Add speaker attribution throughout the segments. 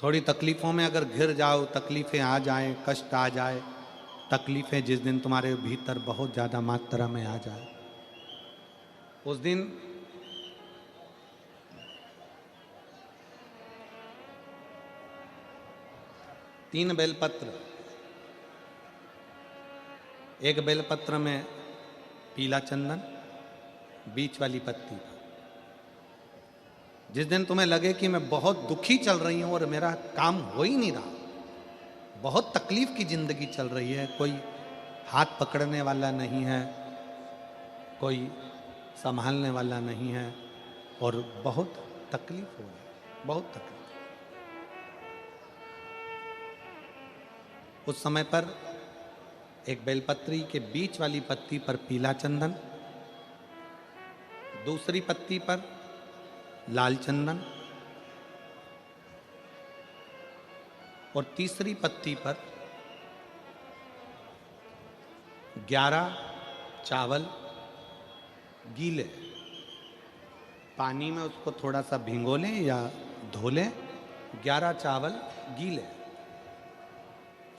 Speaker 1: थोड़ी तकलीफ़ों में अगर घिर जाओ, तकलीफ़ें आ जाएं, कष्ट आ जाए, तकलीफ़ें जिस दिन तुम्हारे भीतर बहुत ज़्यादा मात्रा में आ जाए, उस दिन तीन बेलपत्र, एक बेलपत्र में पीला चंदन, बीच वाली पत्ती। जिस दिन तुम्हें लगे कि मैं बहुत दुखी चल रही हूं और मेरा काम हो ही नहीं रहा, बहुत तकलीफ की जिंदगी चल रही है, कोई हाथ पकड़ने वाला नहीं है, कोई संभालने वाला नहीं है और बहुत तकलीफ हो रही, बहुत तकलीफ। उस समय पर एक बेलपत्री के बीच वाली पत्ती पर पीला चंदन, दूसरी पत्ती पर लाल चंदन और तीसरी पत्ती पर 11 चावल गीले, पानी में उसको थोड़ा सा भिगो लें या धो लें, 11 चावल गीले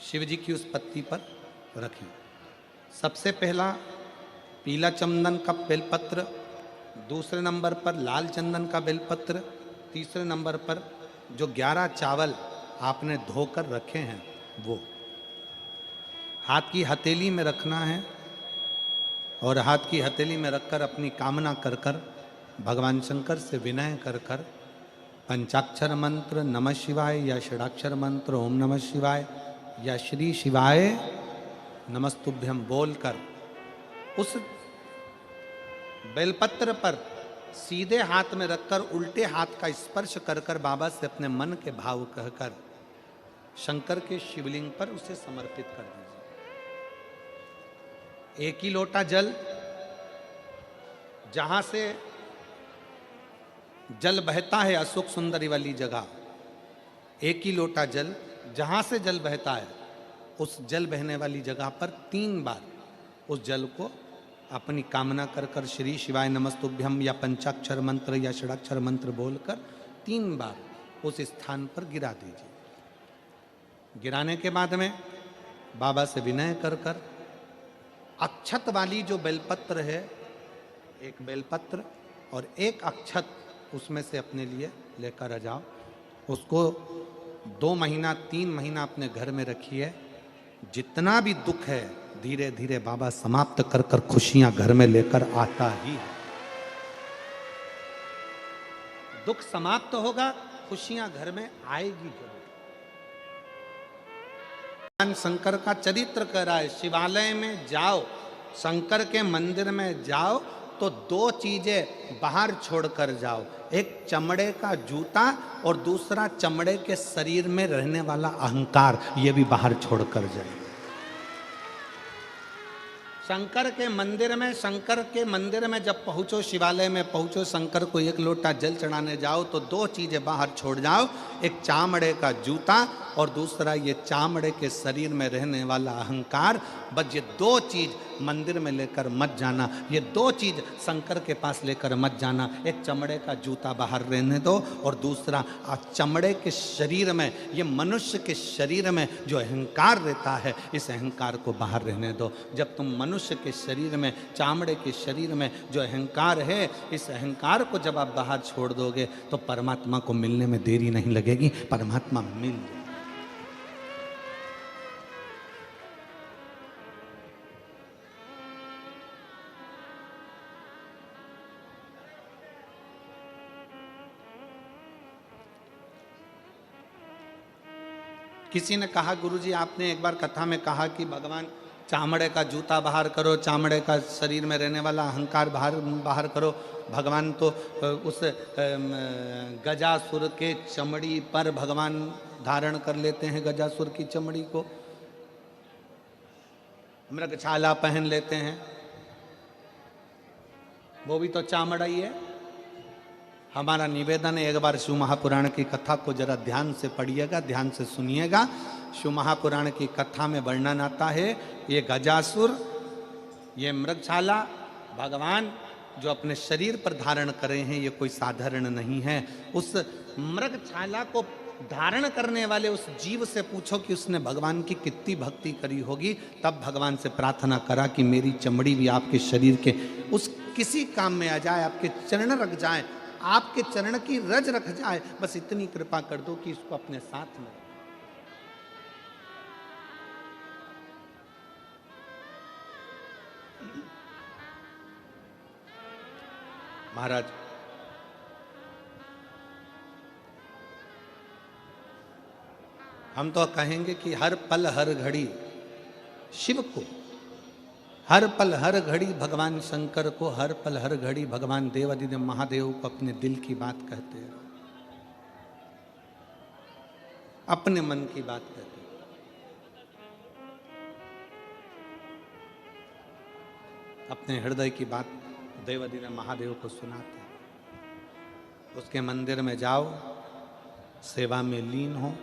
Speaker 1: शिव जी की उस पत्ती पर रखें। सबसे पहला पीला चंदन का बेलपत्र, दूसरे नंबर पर लाल चंदन का बेलपत्र, तीसरे नंबर पर जो 11 चावल आपने धोकर रखे हैं वो हाथ की हथेली में रखना है और हाथ की हथेली में रखकर अपनी कामना कर कर भगवान शंकर से विनय कर कर पंचाक्षर मंत्र नमः शिवाय या षडाक्षर मंत्र ओम नमः शिवाय या श्री शिवाय नमस्तुभ्यम बोलकर उस बेलपत्र पर सीधे हाथ में रखकर उल्टे हाथ का स्पर्श कर कर बाबा से अपने मन के भाव कहकर शंकर के शिवलिंग पर उसे समर्पित कर दीजिए। एक ही लोटा जल, जहां से जल बहता है अशोक सुंदरी वाली जगह, एक ही लोटा जल जहां से जल बहता है उस जल बहने वाली जगह पर 3 बार उस जल को अपनी कामना कर कर श्री शिवाय नमस्तुभ्यम या पंचाक्षर मंत्र या षडाक्षर मंत्र बोलकर 3 बार उस स्थान पर गिरा दीजिए। गिराने के बाद में बाबा से विनय कर कर अक्षत वाली जो बेलपत्र है, एक बेलपत्र और एक अक्षत उसमें से अपने लिए लेकर आ जाओ। उसको 2 महीना 3 महीना अपने घर में रखिए। जितना भी दुख है धीरे धीरे बाबा समाप्त कर कर खुशियां घर में लेकर आता ही है। दुख समाप्त होगा, खुशियां घर में आएगी जरूर। भगवान शंकर का चरित्र कर रहा है। शिवालय में जाओ, शंकर के मंदिर में जाओ तो 2 चीजें बाहर छोड़कर जाओ, एक चमड़े का जूता और दूसरा चमड़े के शरीर में रहने वाला अहंकार, ये भी बाहर छोड़कर जाए। शंकर के मंदिर में जब पहुंचो, शिवालय में पहुंचो, शंकर को 1 लोटा जल चढ़ाने जाओ तो 2 चीजें बाहर छोड़ जाओ, एक चामड़े का जूता और दूसरा ये चामड़े के शरीर में रहने वाला अहंकार। बस ये 2 चीज मंदिर में लेकर मत जाना, ये 2 चीज शंकर के पास लेकर मत जाना। एक चमड़े का जूता बाहर रहने दो और दूसरा चमड़े के शरीर में, ये मनुष्य के शरीर में जो अहंकार रहता है, इस अहंकार को बाहर रहने दो। जब तुम मनुष्य के शरीर में, चामड़े के शरीर में जो अहंकार है, इस अहंकार को जब आप बाहर छोड़ दोगे तो परमात्मा को मिलने में देरी नहीं लगेगी, परमात्मा मिल जाएगा। किसी ने कहा, गुरुजी आपने एक बार कथा में कहा कि भगवान चामड़े का जूता बाहर करो, चामड़े का शरीर में रहने वाला अहंकार बाहर करो। भगवान तो उस गजासुर के चमड़ी पर भगवान धारण कर लेते हैं, गजासुर की चमड़ी को मृगछाला पहन लेते हैं, वो भी तो चामड़ा ही है। हमारा निवेदन है, एक बार शिव महापुराण की कथा को जरा ध्यान से पढ़िएगा, ध्यान से सुनिएगा। शिव महापुराण की कथा में वर्णन आता है, ये गजासुर, ये मृगछाला भगवान जो अपने शरीर पर धारण करे हैं, ये कोई साधारण नहीं है। उस मृगछाला को धारण करने वाले उस जीव से पूछो कि उसने भगवान की कितनी भक्ति करी होगी। तब भगवान से प्रार्थना करा कि मेरी चमड़ी भी आपके शरीर के उस किसी काम में आ जाए, आपके चरण रख जाए, आपके चरण की रज रख जाए, बस इतनी कृपा कर दो कि इसको अपने साथ में। महाराज हम तो कहेंगे कि हर पल हर घड़ी शिव को, हर पल हर घड़ी भगवान शंकर को, हर पल हर घड़ी भगवान देवादिदेव महादेव को अपने दिल की बात कहते हैं, अपने मन की बात कहते हैं। अपने हृदय की बात देवादिदेव महादेव को सुनाते हैं। उसके मंदिर में जाओ, सेवा में लीन हो।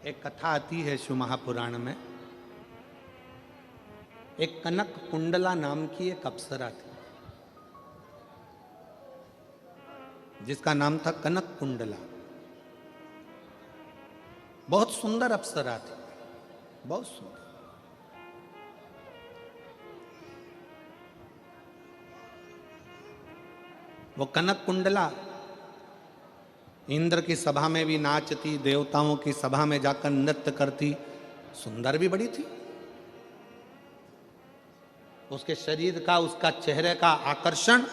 Speaker 1: एक कथा आती है शिव महापुराण में। एक कनक कुंडला नाम की एक अप्सरा थी, जिसका नाम था कनक कुंडला। बहुत सुंदर अप्सरा थी, बहुत सुंदर। वो कनक कुंडला इंद्र की सभा में भी नाचती, देवताओं की सभा में जाकर नृत्य करती, सुंदर भी बड़ी थी। उसके शरीर का, उसका चेहरे का आकर्षण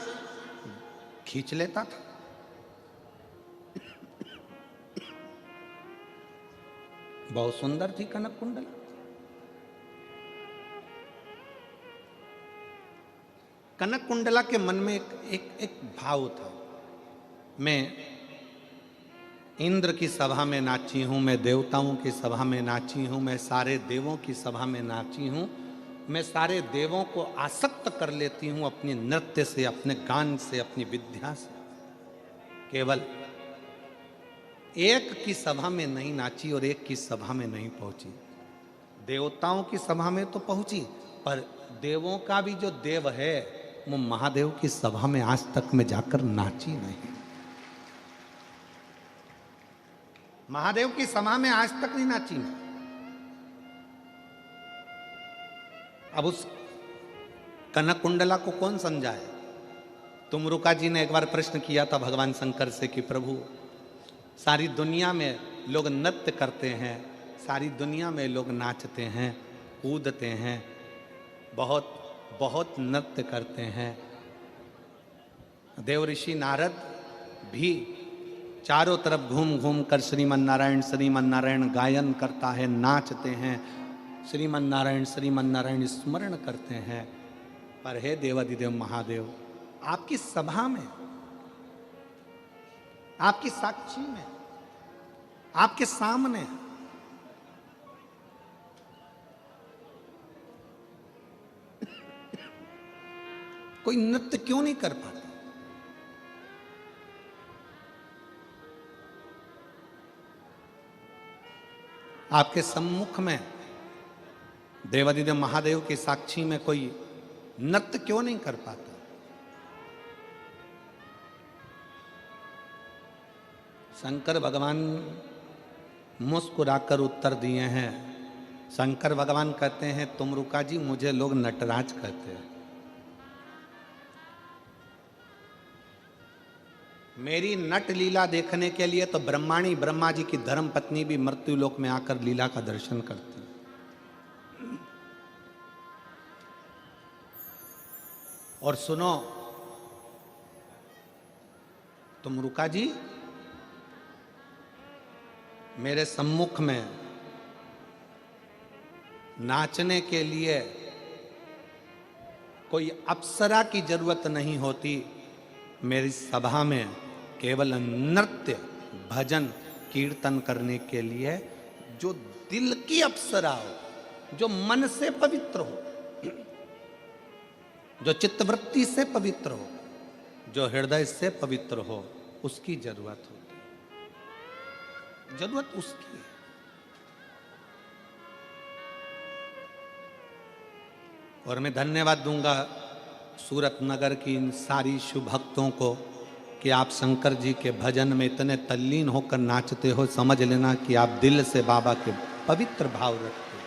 Speaker 1: खींच लेता था। बहुत सुंदर थी कनक कुंडला। कनक कुंडला के मन में एक भाव था, मैं इंद्र की सभा में नाची हूं, मैं देवताओं की सभा में नाची हूं, मैं सारे देवों की सभा में नाची हूं, मैं सारे देवों को आसक्त कर लेती हूं अपने नृत्य से, अपने गान से, अपनी विद्या से। केवल एक की सभा में नहीं नाची और एक की सभा में नहीं पहुंची। देवताओं की सभा में तो पहुंची, पर देवों का भी जो देव है वो महादेव की सभा में आज तक में जाकर नाची नहीं। महादेव की सभा में आज तक नहीं नाची मैं। अब उस कनक कुंडला को कौन समझाए? तुमरुका जी ने एक बार प्रश्न किया था भगवान शंकर से कि प्रभु, सारी दुनिया में लोग नृत्य करते हैं, सारी दुनिया में लोग नाचते हैं, कूदते हैं, बहुत बहुत नृत्य करते हैं। देव ऋषि नारद भी चारों तरफ घूम घूम कर श्रीमन नारायण गायन करता है, नाचते हैं, श्रीमन नारायण स्मरण करते हैं। पर हे देवादिदेव महादेव, आपकी सभा में, आपकी साक्षी में, आपके सामने कोई नृत्य क्यों नहीं कर पाता? आपके सम्मुख में देवादिदेव महादेव की साक्षी में कोई नृत्य क्यों नहीं कर पाता? शंकर भगवान मुस्कुराकर उत्तर दिए हैं। शंकर भगवान कहते हैं, तुमरुका जी, मुझे लोग नटराज कहते हैं। मेरी नट लीला देखने के लिए तो ब्रह्माणी ब्रह्मा जी की धर्म पत्नी भी मृत्यु लोक में आकर लीला का दर्शन करती है। और सुनो तुमरुका जी, मेरे सम्मुख में नाचने के लिए कोई अप्सरा की जरूरत नहीं होती। मेरी सभा में केवल नृत्य, भजन, कीर्तन करने के लिए जो दिल की अप्सरा हो, जो मन से पवित्र हो, जो चित्तवृत्ति से पवित्र हो, जो हृदय से पवित्र हो, उसकी जरूरत होती है। जरूरत उसकी है। और मैं धन्यवाद दूंगा सूरत नगर की इन सारी शुभ भक्तों को कि आप शंकर जी के भजन में इतने तल्लीन होकर नाचते हो, समझ लेना कि आप दिल से बाबा के पवित्र भाव रखते हो।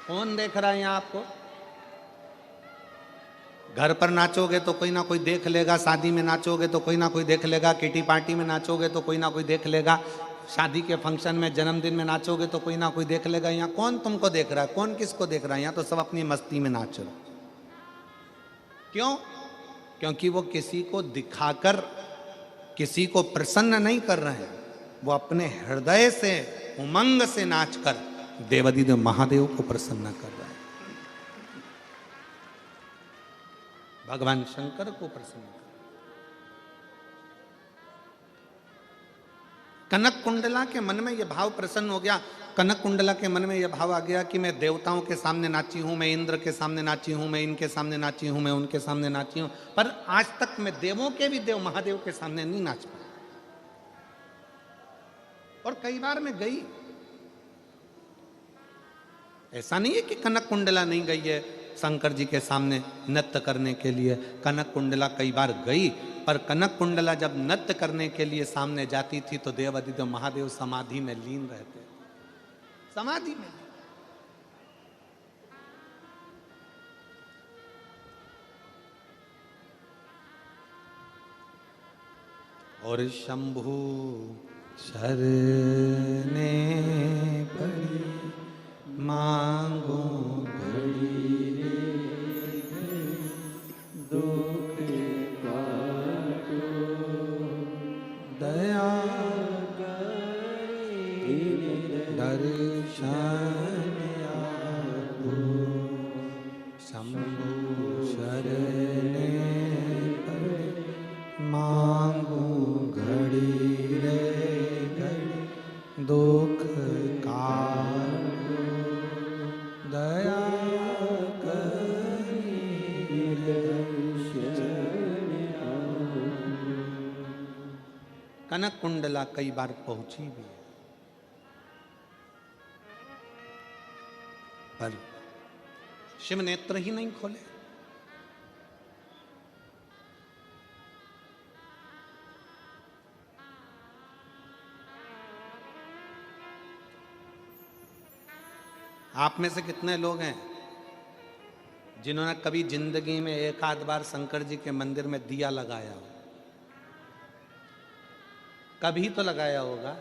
Speaker 1: कौन देख रहा है यहाँ आपको? घर पर नाचोगे तो कोई ना कोई देख लेगा, शादी में नाचोगे तो कोई ना कोई देख लेगा, किटी पार्टी में नाचोगे तो कोई ना कोई देख लेगा, शादी के फंक्शन में जन्मदिन में नाचोगे तो कोई ना कोई देख लेगा। यहाँ कौन तुमको देख रहा है? कौन किसको देख रहा है? यहाँ तो सब अपनी मस्ती में नाच रहे। क्यों? क्योंकि वो किसी को दिखाकर किसी को प्रसन्न नहीं कर रहे हैं, वो अपने हृदय से उमंग से नाचकर देवाधिदेव महादेव को प्रसन्न कर रहे हैं, भगवान शंकर को प्रसन्न कर। कनक कुंडला के मन में यह भाव प्रसन्न हो गया। कनक कुंडला के मन में यह भाव आ गया कि मैं देवताओं के सामने नाची हूं, मैं इंद्र के सामने नाची हूं, मैं इनके सामने नाची हूं, मैं उनके सामने नाची हूं, पर आज तक मैं देवों के भी देव महादेव के सामने नहीं नाच पाया। और कई बार मैं गई, ऐसा नहीं है कि कनक कुंडला नहीं गई है शंकर जी के सामने नृत्य करने के लिए। कनक कुंडला कई बार गई, पर कनक कुंडला जब नृत्य करने के लिए सामने जाती थी तो देवाधिदेव महादेव समाधि में लीन रहते, समाधि में। और शंभु शरणे पड़ी मांगो घड़ी रे दुख काटो दया दर्शन आपो शंभु शरणे पड़े मांगो घड़ी रे घड़ी दुख काटो दया करी दर्शन आपो। कनक कुंडला कई बार पहुंची भी है, पर शिव नेत्र ही नहीं खोले। आप में से कितने लोग हैं जिन्होंने कभी जिंदगी में एक आध बार शंकर जी के मंदिर में दिया लगाया हो? कभी तो लगाया होगा।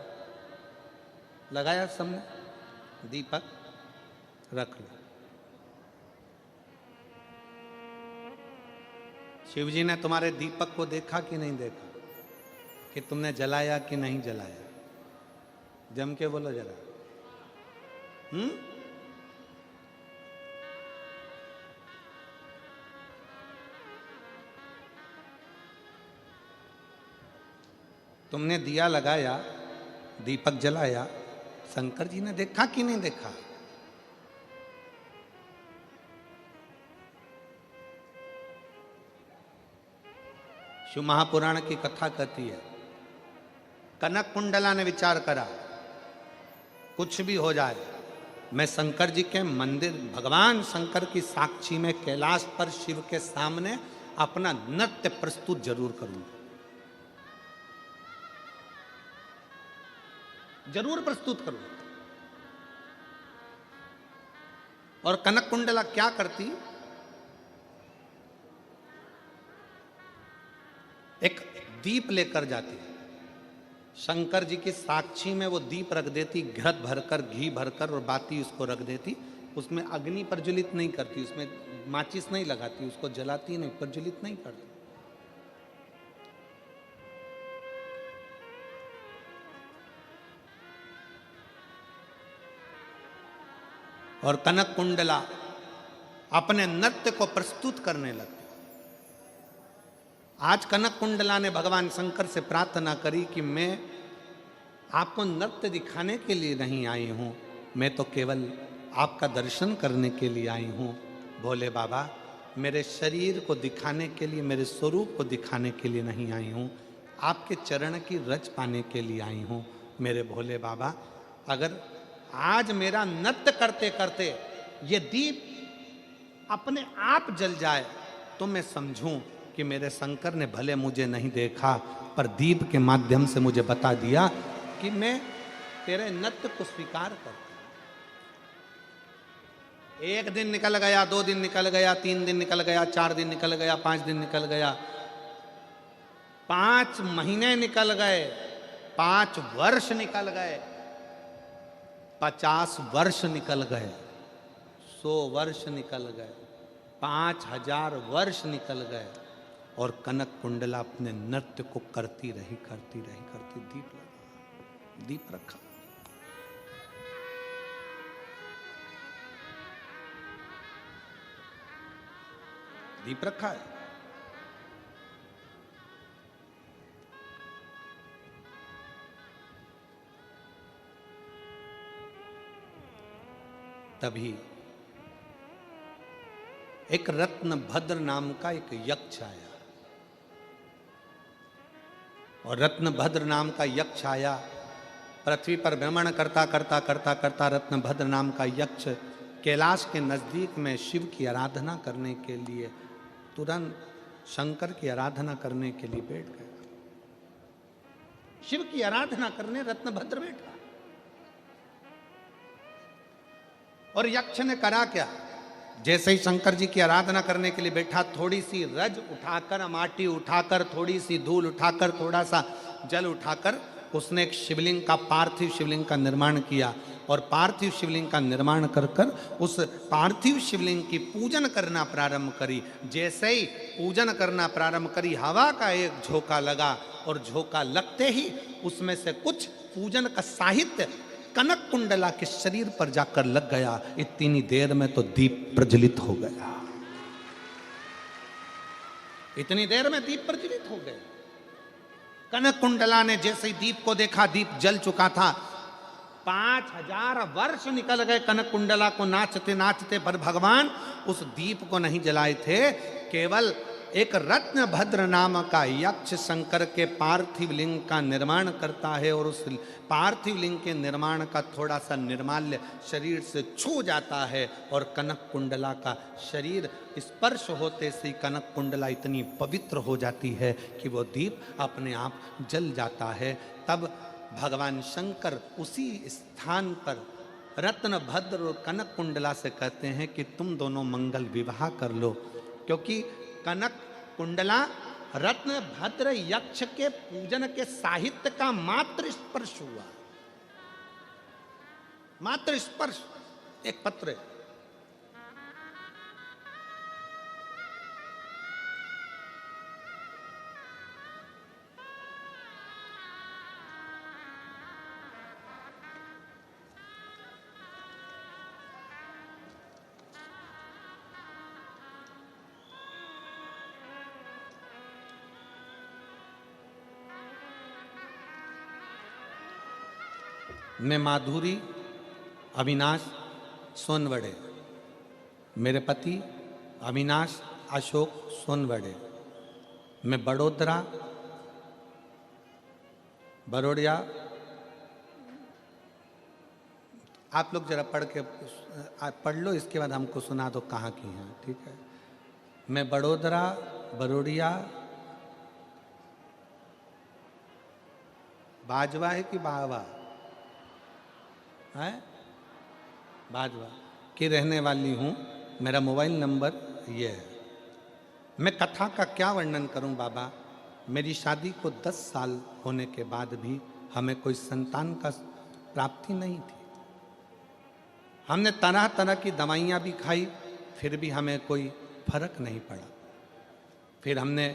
Speaker 1: लगाया सबने? दीपक रख लो। शिव जी ने तुम्हारे दीपक को देखा कि नहीं देखा, कि तुमने जलाया कि नहीं जलाया? जम के बोलो जरा। तुमने दिया लगाया, दीपक जलाया, शंकर जी ने देखा कि नहीं देखा? शिव महापुराण की कथा कहती है, कनक कुंडला ने विचार करा, कुछ भी हो जाए मैं शंकर जी के मंदिर, भगवान शंकर की साक्षी में कैलाश पर शिव के सामने अपना नृत्य प्रस्तुत जरूर करूंगा, जरूर प्रस्तुत करूंगा। और कनक कुंडला क्या करती? एक दीप लेकर जाती, शंकर जी की साक्षी में वो दीप रख देती, घृत भरकर, घी भरकर और बाती उसको रख देती। उसमें अग्नि प्रज्वलित नहीं करती, उसमें माचिस नहीं लगाती, उसको जलाती नहीं, प्रज्वलित नहीं करती। और कनक कुंडला अपने नृत्य को प्रस्तुत करने लगती। आज कनक कुंडला ने भगवान शंकर से प्रार्थना करी कि मैं आपको नृत्य दिखाने के लिए नहीं आई हूं, मैं तो केवल आपका दर्शन करने के लिए आई हूं। भोले बाबा, मेरे शरीर को दिखाने के लिए, मेरे स्वरूप को दिखाने के लिए नहीं आई हूं, आपके चरण की रज पाने के लिए आई हूं। मेरे भोले बाबा, अगर आज मेरा नृत्य करते करते ये दीप अपने आप जल जाए तो मैं समझूं कि मेरे शंकर ने भले मुझे नहीं देखा, पर दीप के माध्यम से मुझे बता दिया कि मैं तेरे नृत्य को स्वीकार करता हूं। एक दिन निकल गया, 2 दिन निकल गया, 3 दिन निकल गया, 4 दिन निकल गया, 5 दिन निकल गया, 5 महीने निकल गए, 5 वर्ष निकल गए, 50 वर्ष निकल गए, 100 वर्ष निकल गए, 5000 वर्ष निकल गए, और कनक कुंडला अपने नृत्य को करती रही, करती रही, करती। दीप लगा, दीप रखा। दीप रखा है। तभी एक रत्नभद्र नाम का एक यक्ष आया, और रत्नभद्र नाम का यक्ष आया, पृथ्वी पर भ्रमण करता करता करता करता रत्नभद्र नाम का यक्ष कैलाश के नजदीक में शिव की आराधना करने के लिए, तुरंत शंकर की आराधना करने के लिए बैठ गया। शिव की आराधना करने रत्नभद्र बैठा, और यक्ष ने करा क्या? जैसे ही शंकर जी की आराधना करने के लिए बैठा, थोड़ी सी रज उठाकर, माटी उठाकर, थोड़ी सी धूल उठाकर, थोड़ा सा जल उठाकर उसने एक शिवलिंग का, पार्थिव शिवलिंग का निर्माण किया, और पार्थिव शिवलिंग का निर्माण कर कर उस पार्थिव शिवलिंग की पूजन करना प्रारंभ करी। जैसे ही पूजन करना प्रारंभ करी, हवा का एक झोंका लगा, और झोंका लगते ही उसमें से कुछ पूजन का साहित्य कनक कुंडला के शरीर पर जाकर लग गया। इतनी देर में तो दीप प्रज्वलित हो गया, इतनी देर में दीप प्रज्वलित हो गया। कनक कुंडला ने जैसे ही दीप को देखा, दीप जल चुका था। 5000 वर्ष निकल गए कनक कुंडला को नाचते नाचते, पर भगवान उस दीप को नहीं जलाए थे। केवल एक रत्नभद्र नाम का यक्ष शंकर के पार्थिव लिंग का निर्माण करता है, और उस पार्थिव लिंग के निर्माण का थोड़ा सा निर्माल्य शरीर से छू जाता है, और कनक कुंडला का शरीर स्पर्श होते से कनक कुंडला इतनी पवित्र हो जाती है कि वो दीप अपने आप जल जाता है। तब भगवान शंकर उसी स्थान पर रत्नभद्र और कनक कुंडला से कहते हैं कि तुम दोनों मंगल विवाह कर लो, क्योंकि कनक कुंडला रत्नभद्र यक्ष के पूजन के साहित्य का मात्र स्पर्श हुआ, मात्र स्पर्श। एक पत्र है, मैं माधुरी अविनाश सोनवड़े, मेरे पति अविनाश अशोक सोनवड़े, मैं बड़ोड़िया। आप लोग जरा पढ़ लो, इसके बाद हमको सुना दो कहाँ की हैं, ठीक है? मैं बड़ोड़िया, बाजवा है कि बावा है, बाजवा की रहने वाली हूँ। मेरा मोबाइल नंबर ये है। मैं कथा का क्या वर्णन करूं बाबा। मेरी शादी को 10 साल होने के बाद भी हमें कोई संतान का प्राप्ति नहीं थी। हमने तरह तरह की दवाइयाँ भी खाई, फिर भी हमें कोई फर्क नहीं पड़ा। फिर हमने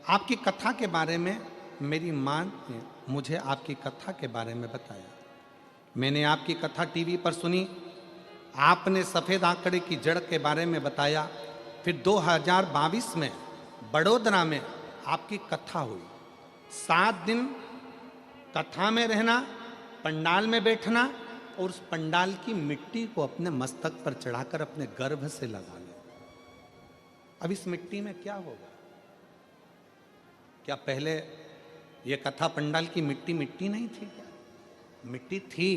Speaker 1: आपकी कथा के बारे में, मेरी माँ ने मुझे आपकी कथा के बारे में बताया। मैंने आपकी कथा टीवी पर सुनी, आपने सफ़ेद आंकड़े की जड़ के बारे में बताया। फिर 2022 में बड़ोदरा में आपकी कथा हुई। 7 दिन कथा में रहना, पंडाल में बैठना, और उस पंडाल की मिट्टी को अपने मस्तक पर चढ़ाकर अपने गर्भ से लगा लो। अब इस मिट्टी में क्या होगा? क्या पहले ये कथा पंडाल की मिट्टी नहीं थी क्या? मिट्टी थी,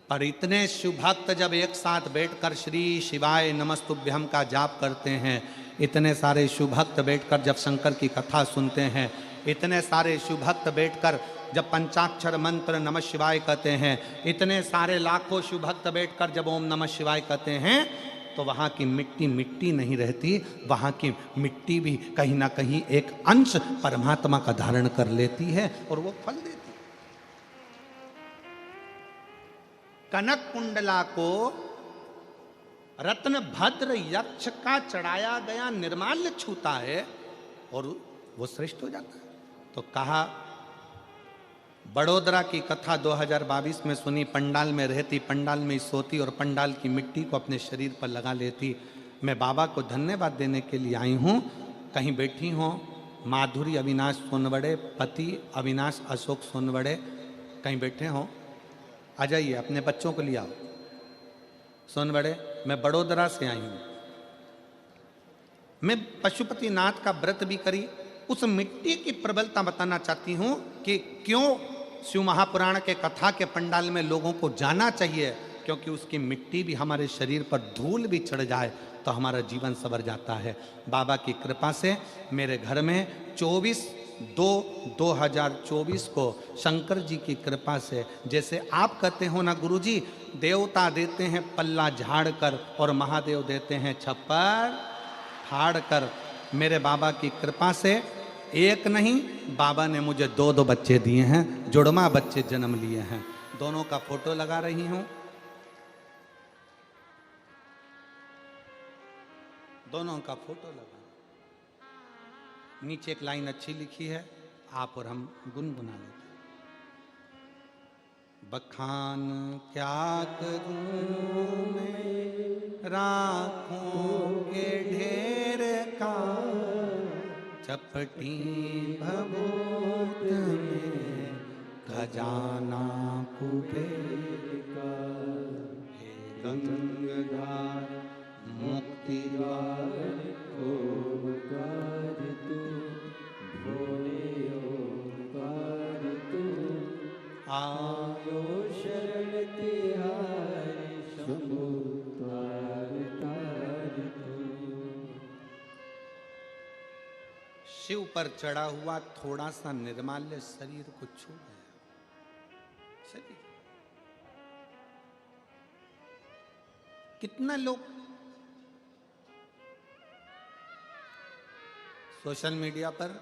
Speaker 1: पर इतने शिव भक्त जब एक साथ बैठकर श्री शिवाय नमस्तुभ्यम का जाप करते हैं, इतने सारे शिव भक्त बैठकर जब शंकर की कथा सुनते हैं, इतने सारे शिव भक्त बैठकर जब पंचाक्षर मंत्र नमः शिवाय कहते हैं, इतने सारे लाखों शिव भक्त बैठकर जब ओम नमः शिवाय कहते हैं, तो वहाँ की मिट्टी मिट्टी नहीं रहती, वहाँ की मिट्टी भी कहीं ना कहीं एक अंश परमात्मा का धारण कर लेती है और वो फल देती है। कनक कुंडला को रत्न भद्र यक्ष का चढ़ाया गया निर्माल्य छूता है और वो श्रेष्ठ हो जाता है। तो कहा, बड़ोदरा की कथा 2022 में सुनी, पंडाल में रहती, पंडाल में सोती और पंडाल की मिट्टी को अपने शरीर पर लगा लेती। मैं बाबा को धन्यवाद देने के लिए आई हूँ। कहीं बैठी हो माधुरी अविनाश सोनवड़े, पति अविनाश अशोक सोनवड़े, कहीं बैठे हो, आ जाइए, अपने बच्चों को ले आओ। सोनवड़े, मैं बड़ोदरा से आई हूँ। मैं पशुपतिनाथ का व्रत भी करी, उस मिट्टी की प्रबलता बताना चाहती हूँ कि क्यों शिव महापुराण के कथा के पंडाल में लोगों को जाना चाहिए, क्योंकि उसकी मिट्टी भी हमारे शरीर पर धूल भी चढ़ जाए तो हमारा जीवन संवर जाता है। बाबा की कृपा से मेरे घर में 24/2/2024 को शंकर जी की कृपा से, जैसे आप कहते हो ना गुरुजी, देवता देते हैं पल्ला झाड़ कर और महादेव देते हैं छप्पर फाड़ कर, मेरे बाबा की कृपा से एक नहीं, बाबा ने मुझे 2 बच्चे दिए हैं, जुड़वा बच्चे जन्म लिए हैं। दोनों का फोटो लगा रही हूं, दोनों का फोटो लगा। नीचे एक लाइन अच्छी लिखी है, आप और हम गुनगुना लेते। बखान क्या करूं मैं राखों के ढेर का, चपटी भभूत में खजाना कुबेर का। हे गंगाधार मुक्ति द्वार ओंकार तू, भोले ओंकार तू, आयो शरण तिहारी शंभु द्वार तार तू। शिव पर चढ़ा हुआ थोड़ा सा निर्माल्य शरीर को छू गया। शरीर कितना लोग सोशल मीडिया पर,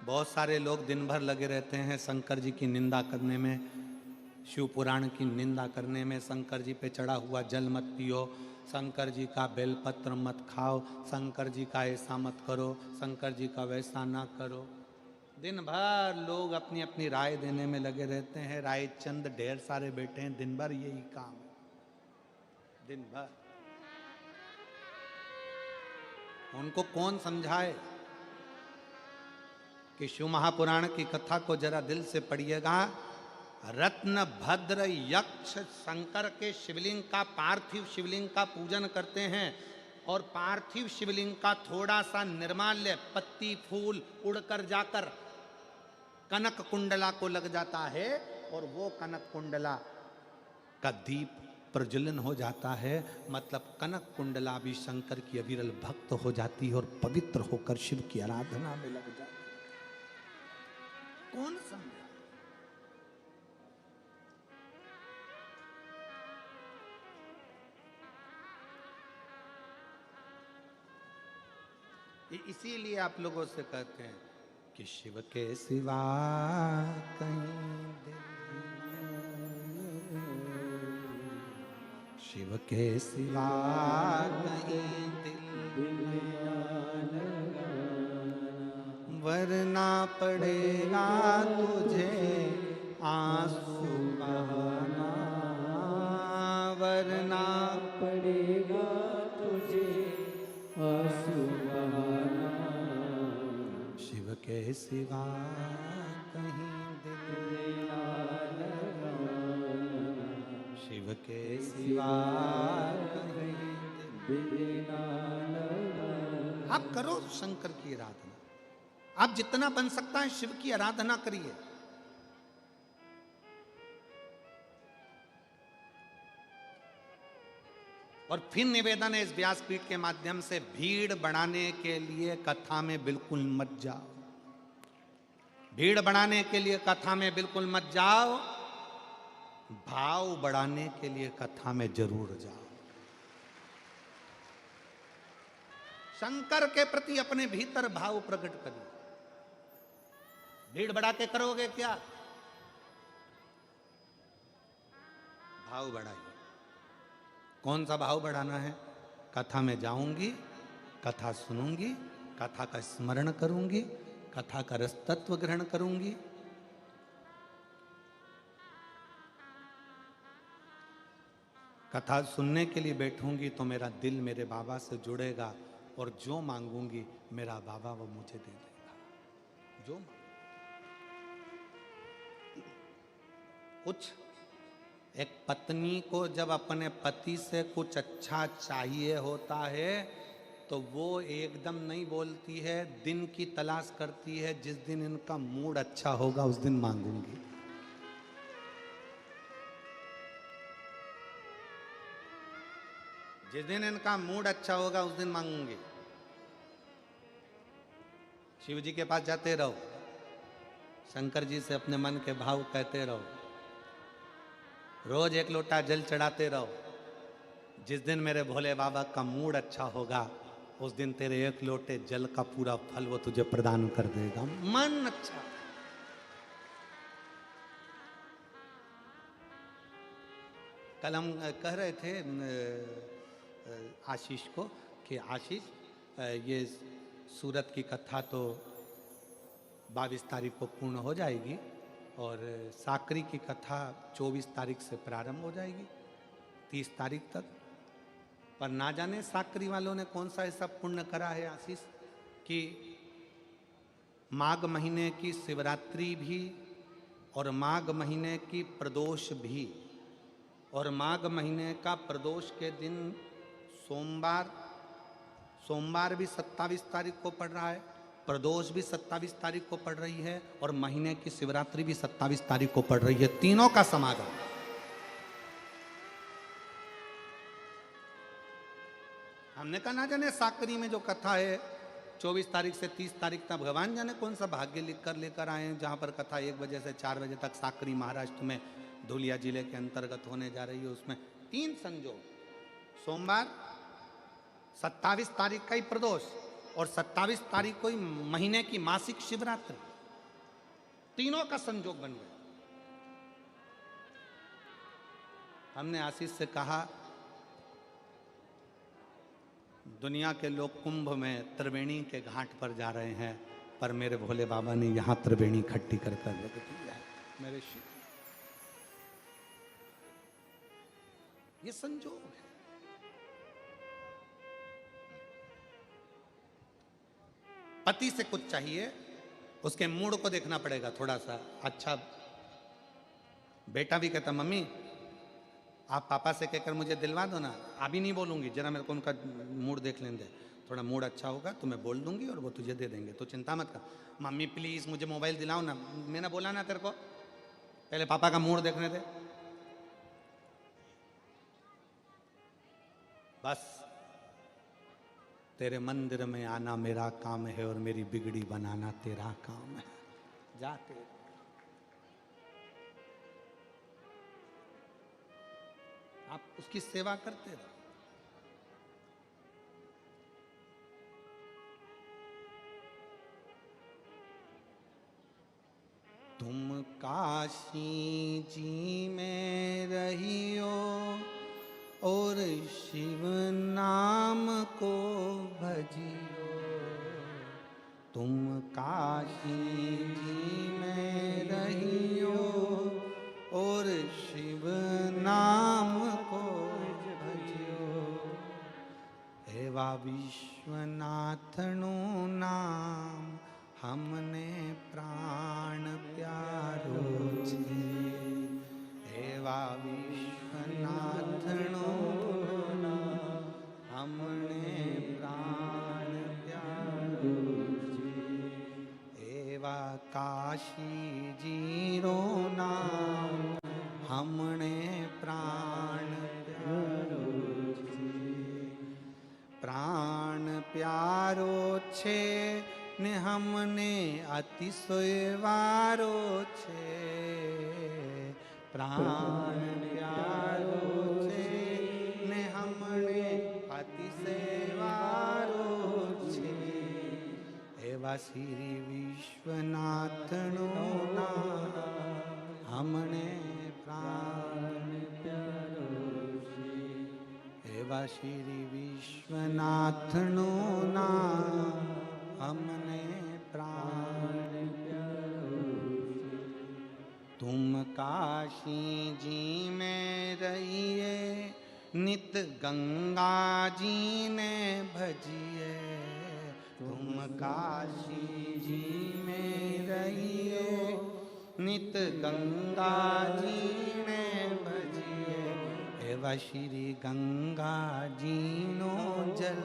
Speaker 1: बहुत सारे लोग दिन भर लगे रहते हैं शंकर जी की निंदा करने में, शिव पुराण की निंदा करने में। शंकर जी पे चढ़ा हुआ जल मत पियो, शंकर जी का बेलपत्र मत खाओ, शंकर जी का ऐसा मत करो, शंकर जी का वैसा ना करो। दिन भर लोग अपनी अपनी राय देने में लगे रहते हैं। राय चंद ढेर सारे बैठे हैं, दिन भर यही काम है, दिन भर। उनको कौन समझाए कि शिव महापुराण की कथा को जरा दिल से पढ़िएगा। रत्न भद्र यक्ष शंकर के शिवलिंग का, पार्थिव शिवलिंग का पूजन करते हैं और पार्थिव शिवलिंग का थोड़ा सा निर्माल्य पत्ती फूल उड़कर जाकर कनक कुंडला को लग जाता है और वो कनक कुंडला का दीप प्रज्वलन हो जाता है। मतलब कनक कुंडला भी शंकर की अविरल भक्त हो जाती है और पवित्र होकर शिव की आराधना में लग जाती है। कौन समझा? इसीलिए आप लोगों से कहते हैं कि शिव के सिवा कहीं दिल, शिव के सिवा कहीं दिल वरना पड़ेगा तुझे आंसू बहाना, वरना पड़ेगा तुझे आंसू बहाना। शिव के सिवा कहीं दिल ना लगाना, शिव के सिवा कहीं दिल ना लगाना। आप करो शंकर की आराधना, आप जितना बन सकता है शिव की आराधना करिए। और फिर निवेदन है इस व्यासपीठ के माध्यम से, भीड़ बढ़ाने के लिए कथा में बिल्कुल मत जाओ। भीड़ बढ़ाने के लिए कथा में बिल्कुल मत जाओ, भाव बढ़ाने के लिए कथा में जरूर जाओ। शंकर के प्रति अपने भीतर भाव प्रकट करिए। भीड़ बढ़ा के करोगे क्या? भाव बढ़ाइए। कौन सा भाव बढ़ाना है? कथा में जाऊंगी, कथा सुनूंगी, कथा का स्मरण करूंगी, कथा का रस तत्व ग्रहण करूंगी। कथा सुनने के लिए बैठूंगी तो मेरा दिल मेरे बाबा से जुड़ेगा और जो मांगूंगी मेरा बाबा वो मुझे दे देगा। जो कुछ एक पत्नी को जब अपने पति से कुछ अच्छा चाहिए होता है तो वो एकदम नहीं बोलती है, दिन की तलाश करती है, जिस दिन इनका मूड अच्छा होगा उस दिन मांगूंगी। जिस दिन इनका मूड अच्छा होगा उस दिन मांगूंगी। शिव जी के पास जाते रहो, शंकर जी से अपने मन के भाव कहते रहो, रोज एक लोटा जल चढ़ाते रहो। जिस दिन मेरे भोले बाबा का मूड अच्छा होगा उस दिन तेरे एक लोटे जल का पूरा फल वो तुझे प्रदान कर देगा। मन अच्छा। कल हम कह रहे थे आशीष को कि आशीष ये सूरत की कथा तो 22 तारीख को पूर्ण हो जाएगी और साकरी की कथा 24 तारीख से प्रारंभ हो जाएगी 30 तारीख तक। पर ना जाने साकरी वालों ने कौन सा ऐसा पुण्य करा है आशीष कि माघ महीने की शिवरात्रि भी और माघ महीने की प्रदोष भी, और माघ महीने का प्रदोष के दिन सोमवार भी 27 तारीख को पड़ रहा है, प्रदोष भी 27 तारीख को पड़ रही है और महीने की शिवरात्रि भी 27 तारीख को पड़ रही है। तीनों का समागम। हमने कहा ना जाने साकरी में जो कथा है 24 तारीख से 30 तारीख तक, भगवान जाने कौन सा भाग्य लिख कर लेकर आए हैं जहां पर कथा 1 बजे से 4 बजे तक साकरी महाराष्ट्र में धुलिया जिले के अंतर्गत होने जा रही है। उसमें 3 संजोग, सोमवार 27 तारीख का ही प्रदोष और 27 तारीख को ही महीने की मासिक शिवरात्रि, तीनों का संजोग बन गया। हमने आशीष से कहा दुनिया के लोग कुंभ में त्रिवेणी के घाट पर जा रहे हैं, पर मेरे भोले बाबा ने यहां त्रिवेणी इकट्ठी कर रख दिया है। मेरे शिव, ये संजोग है। पति से कुछ चाहिए, उसके मूड को देखना पड़ेगा थोड़ा सा। अच्छा, बेटा भी कहता मम्मी आप पापा से कहकर मुझे दिलवा दो ना। अभी नहीं बोलूंगी, जरा मेरे को उनका मूड देख लेने दे, थोड़ा मूड अच्छा होगा तो मैं बोल दूंगी और वो तुझे दे देंगे, तो चिंता मत कर। मम्मी प्लीज मुझे मोबाइल दिलाओ ना। मैंने बोला ना तेरे को, पहले पापा का मूड देखने दे। बस तेरे मंदिर में आना मेरा काम है और मेरी बिगड़ी बनाना तेरा काम है। जाके आप उसकी सेवा करते रहो। तुम काशी जी में रहियो और शिव नाम को भजियो। तुम काशी जी में रहियो और शिव नाम को भजियो। एवा विश्वनाथनु नाम हमने प्राण प्यारो छे। एवा विश्वनाथनु नाम हमने प्राण प्यारो छे। एवा काशी जीरो नाम हमने प्राण प्यारो छे। प्राण प्यारो छे ने हमने अतिशय वारो छे। प्राण प्यारो छे ने हमने अतिशय वारो छे। एवा श्री विश्वनाथनो नाम हमने प्राण प्यारो छे। एवा श्री विश्वनाथनो नाम हमने प्राण प्यारो छे। तुम काशी जी में रहिए नित गंगा जी ने भजिए। तुम काशी जी में रहिए नित गंगा जी ने भजिए। एवा श्री गंगा जी नो जल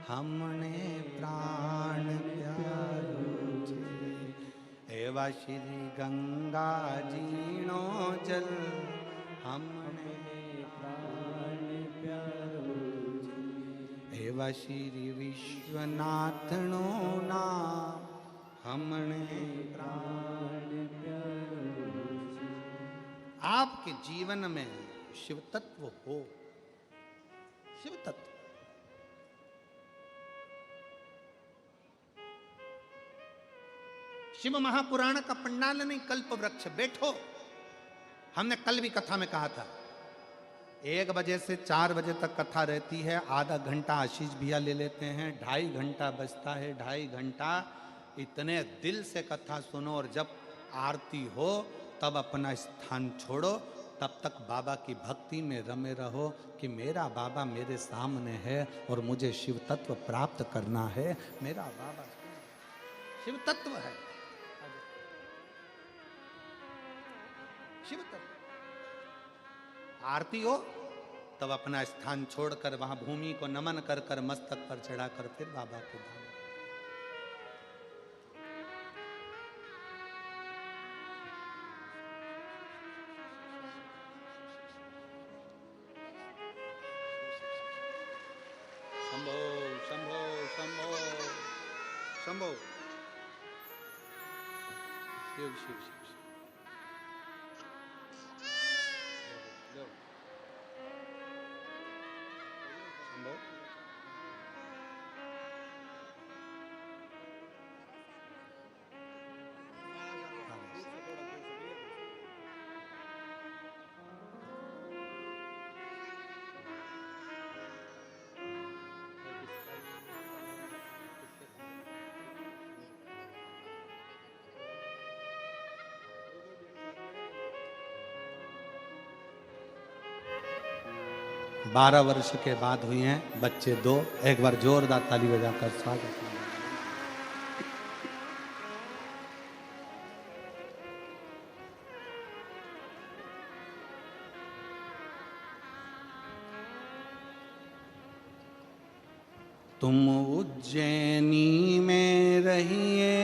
Speaker 1: हमने प्राण प्यारो छे। एवा श्री गंगा जी नो जल हमने प्राण प्यारो छे। एवा श्री विश्वनाथनो नाम हमने प्राण प्यारो छे। आपके जीवन में शिव तत्व हो, शिव तत्व। शिव महापुराण का पंडाल नहीं, कल्प वृक्ष। बैठो, हमने कल भी कथा में कहा था 1 बजे से 4 बजे तक कथा रहती है। आधा घंटा आशीष भैया ले लेते हैं, 2.5 घंटा बजता है। 2.5 घंटा इतने दिल से कथा सुनो, और जब आरती हो तब अपना स्थान छोड़ो। तब तक बाबा की भक्ति में रमे रहो कि मेरा बाबा मेरे सामने है और मुझे शिव तत्व प्राप्त करना है। मेरा बाबा शिव तत्व है, शिव तत्व। आरती हो तब अपना स्थान छोड़कर वहां भूमि को नमन कर कर मस्तक पर चढ़ाकर फिर बाबा के धाम। शंभो शंभो शंभो शंभो शिव शिव शिव शिव शंभो। बारह वर्ष के बाद हुए हैं बच्चे 2। एक बार जोरदार ताली बजाकर स्वागत। तुम उज्जैनी में रहिए,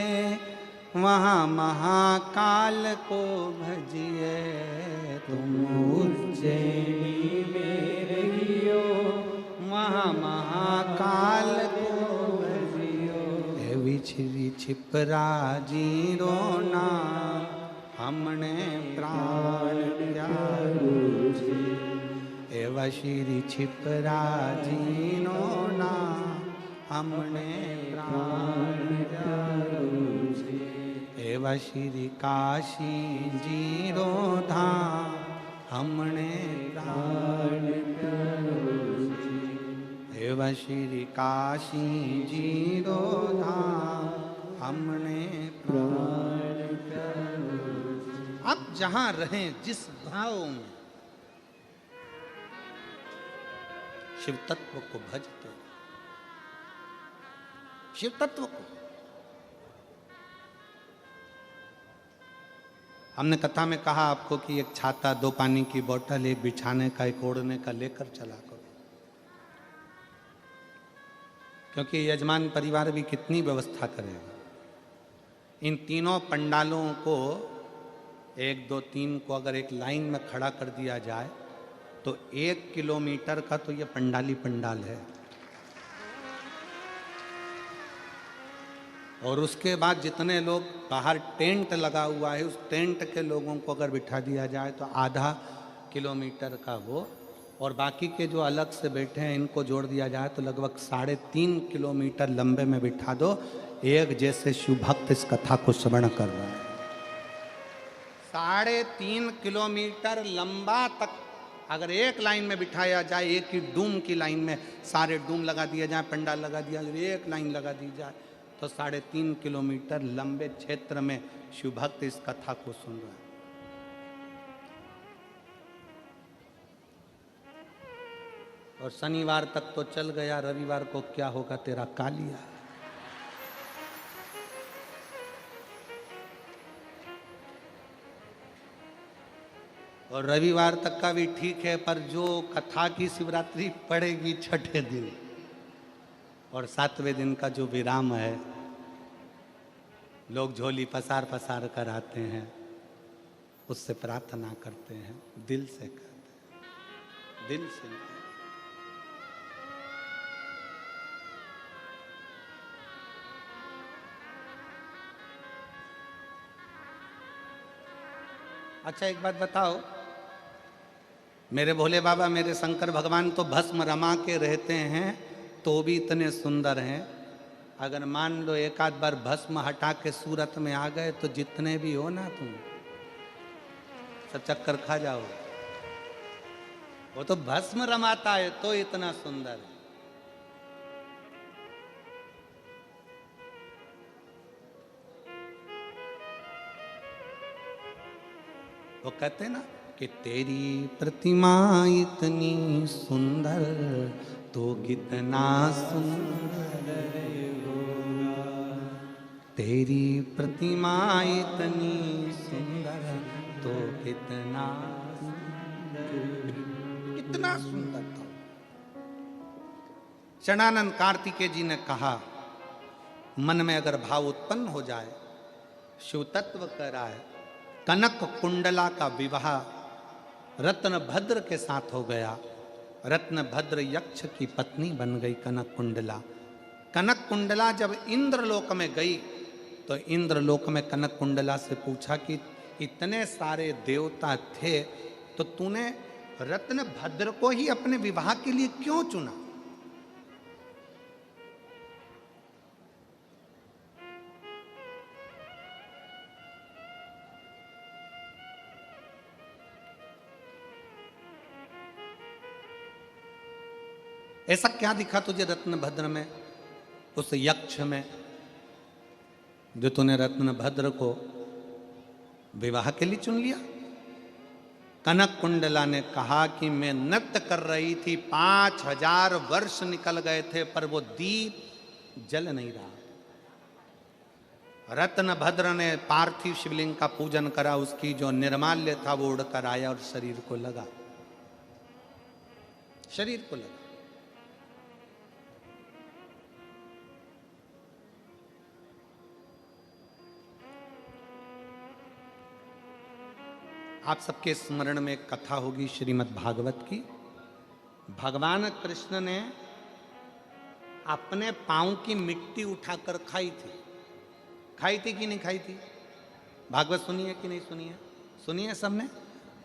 Speaker 1: वहाँ महाकाल को भजिए। तुम उज्जैनी में रहियो, वहाँ महाकाल को भजियो। हे विछरी छिपरा जीरो ना हमने प्राण प्यारो छे। एवा श्री छिपरा जीनो ना हमने प्राण प्यारो छे। एवा श्री काशी जीरो धाम हमने प्राण प्यारो छे। एवा श्री काशी जीरो धाम हमने प्राण प्यारो छे। अब जहाँ रहें जिस भाव में शिव तत्व को भजते, शिव तत्व को। हमने कथा में कहा आपको कि एक छाता, 2 पानी की बोतल, एक बिछाने का, एक ओढ़ने का लेकर चला करो, क्योंकि यजमान परिवार भी कितनी व्यवस्था करेगा। इन तीनों पंडालों को 1 2 3 को अगर एक लाइन में खड़ा कर दिया जाए तो 1 किलोमीटर का तो ये पंडाली पंडाल है। और उसके बाद जितने लोग बाहर टेंट लगा हुआ है उस टेंट के लोगों को अगर बिठा दिया जाए तो आधा किलोमीटर का वो, और बाकी के जो अलग से बैठे हैं इनको जोड़ दिया जाए तो लगभग 3.5 किलोमीटर लंबे में बिठा दो। एक जैसे शिव भक्त इस कथा को श्रवण कर रहे हैं। 3.5 किलोमीटर लंबा तक अगर एक लाइन में बिठाया जाए, एक ही डूम की लाइन में सारे डूम लगा दिया जाए, पंडाल लगा दिया जाए, एक लाइन लगा दी जाए तो 3.5 किलोमीटर लंबे क्षेत्र में शिव भक्त इस कथा को सुन रहे हैं। और शनिवार तक तो चल गया, रविवार को क्या होगा तेरा कालिया। और रविवार तक का भी ठीक है, पर जो कथा की शिवरात्रि पड़ेगी छठे दिन और 7वें दिन का जो विराम है, लोग झोली पसार पसार कर आते हैं, उससे प्रार्थना करते हैं, दिल से करते हैं, दिल से। अच्छा एक बात बताओ, मेरे भोले बाबा, मेरे शंकर भगवान तो भस्म रमा के रहते हैं तो भी इतने सुंदर हैं। अगर मान लो एक आध बार भस्म हटा के सूरत में आ गए तो जितने भी हो ना तुम सब चक्कर खा जाओ। वो तो भस्म रमाता है तो इतना सुंदर है। वो कहते ना कि तेरी प्रतिमा इतनी सुंदर तो कितना सुंदर होगा, तेरी प्रतिमा इतनी सुंदर तो कितना कितना सुंदर था। शरणानंद कार्तिकेय जी ने कहा, मन में अगर भाव उत्पन्न हो जाए, शिव तत्व कराए, कनक कुंडला का विवाह रत्न भद्र के साथ हो गया। रत्न भद्र यक्ष की पत्नी बन गई कनक कुंडला। कनक कुंडला जब इंद्रलोक में गई तो इंद्रलोक में कनक कुंडला से पूछा कि इतने सारे देवता थे तो तूने रत्न भद्र को ही अपने विवाह के लिए क्यों चुना? ऐसा क्या दिखा तुझे रत्नभद्र में, उस यक्ष में, जो तूने रत्नभद्र को विवाह के लिए चुन लिया? कनक कुंडला ने कहा कि मैं नृत्य कर रही थी, 5000 वर्ष निकल गए थे पर वो दीप जल नहीं रहा। रत्नभद्र ने पार्थिव शिवलिंग का पूजन करा, उसकी जो निर्माल्य था वो उड़कर आया और शरीर को लगा, शरीर को लगा। आप सबके स्मरण में एक कथा होगी श्रीमद् भागवत की। भगवान कृष्ण ने अपने पांव की मिट्टी उठाकर खाई थी। खाई थी कि नहीं खाई थी? भागवत सुनी है कि नहीं सुनी है? सुनी है सबने?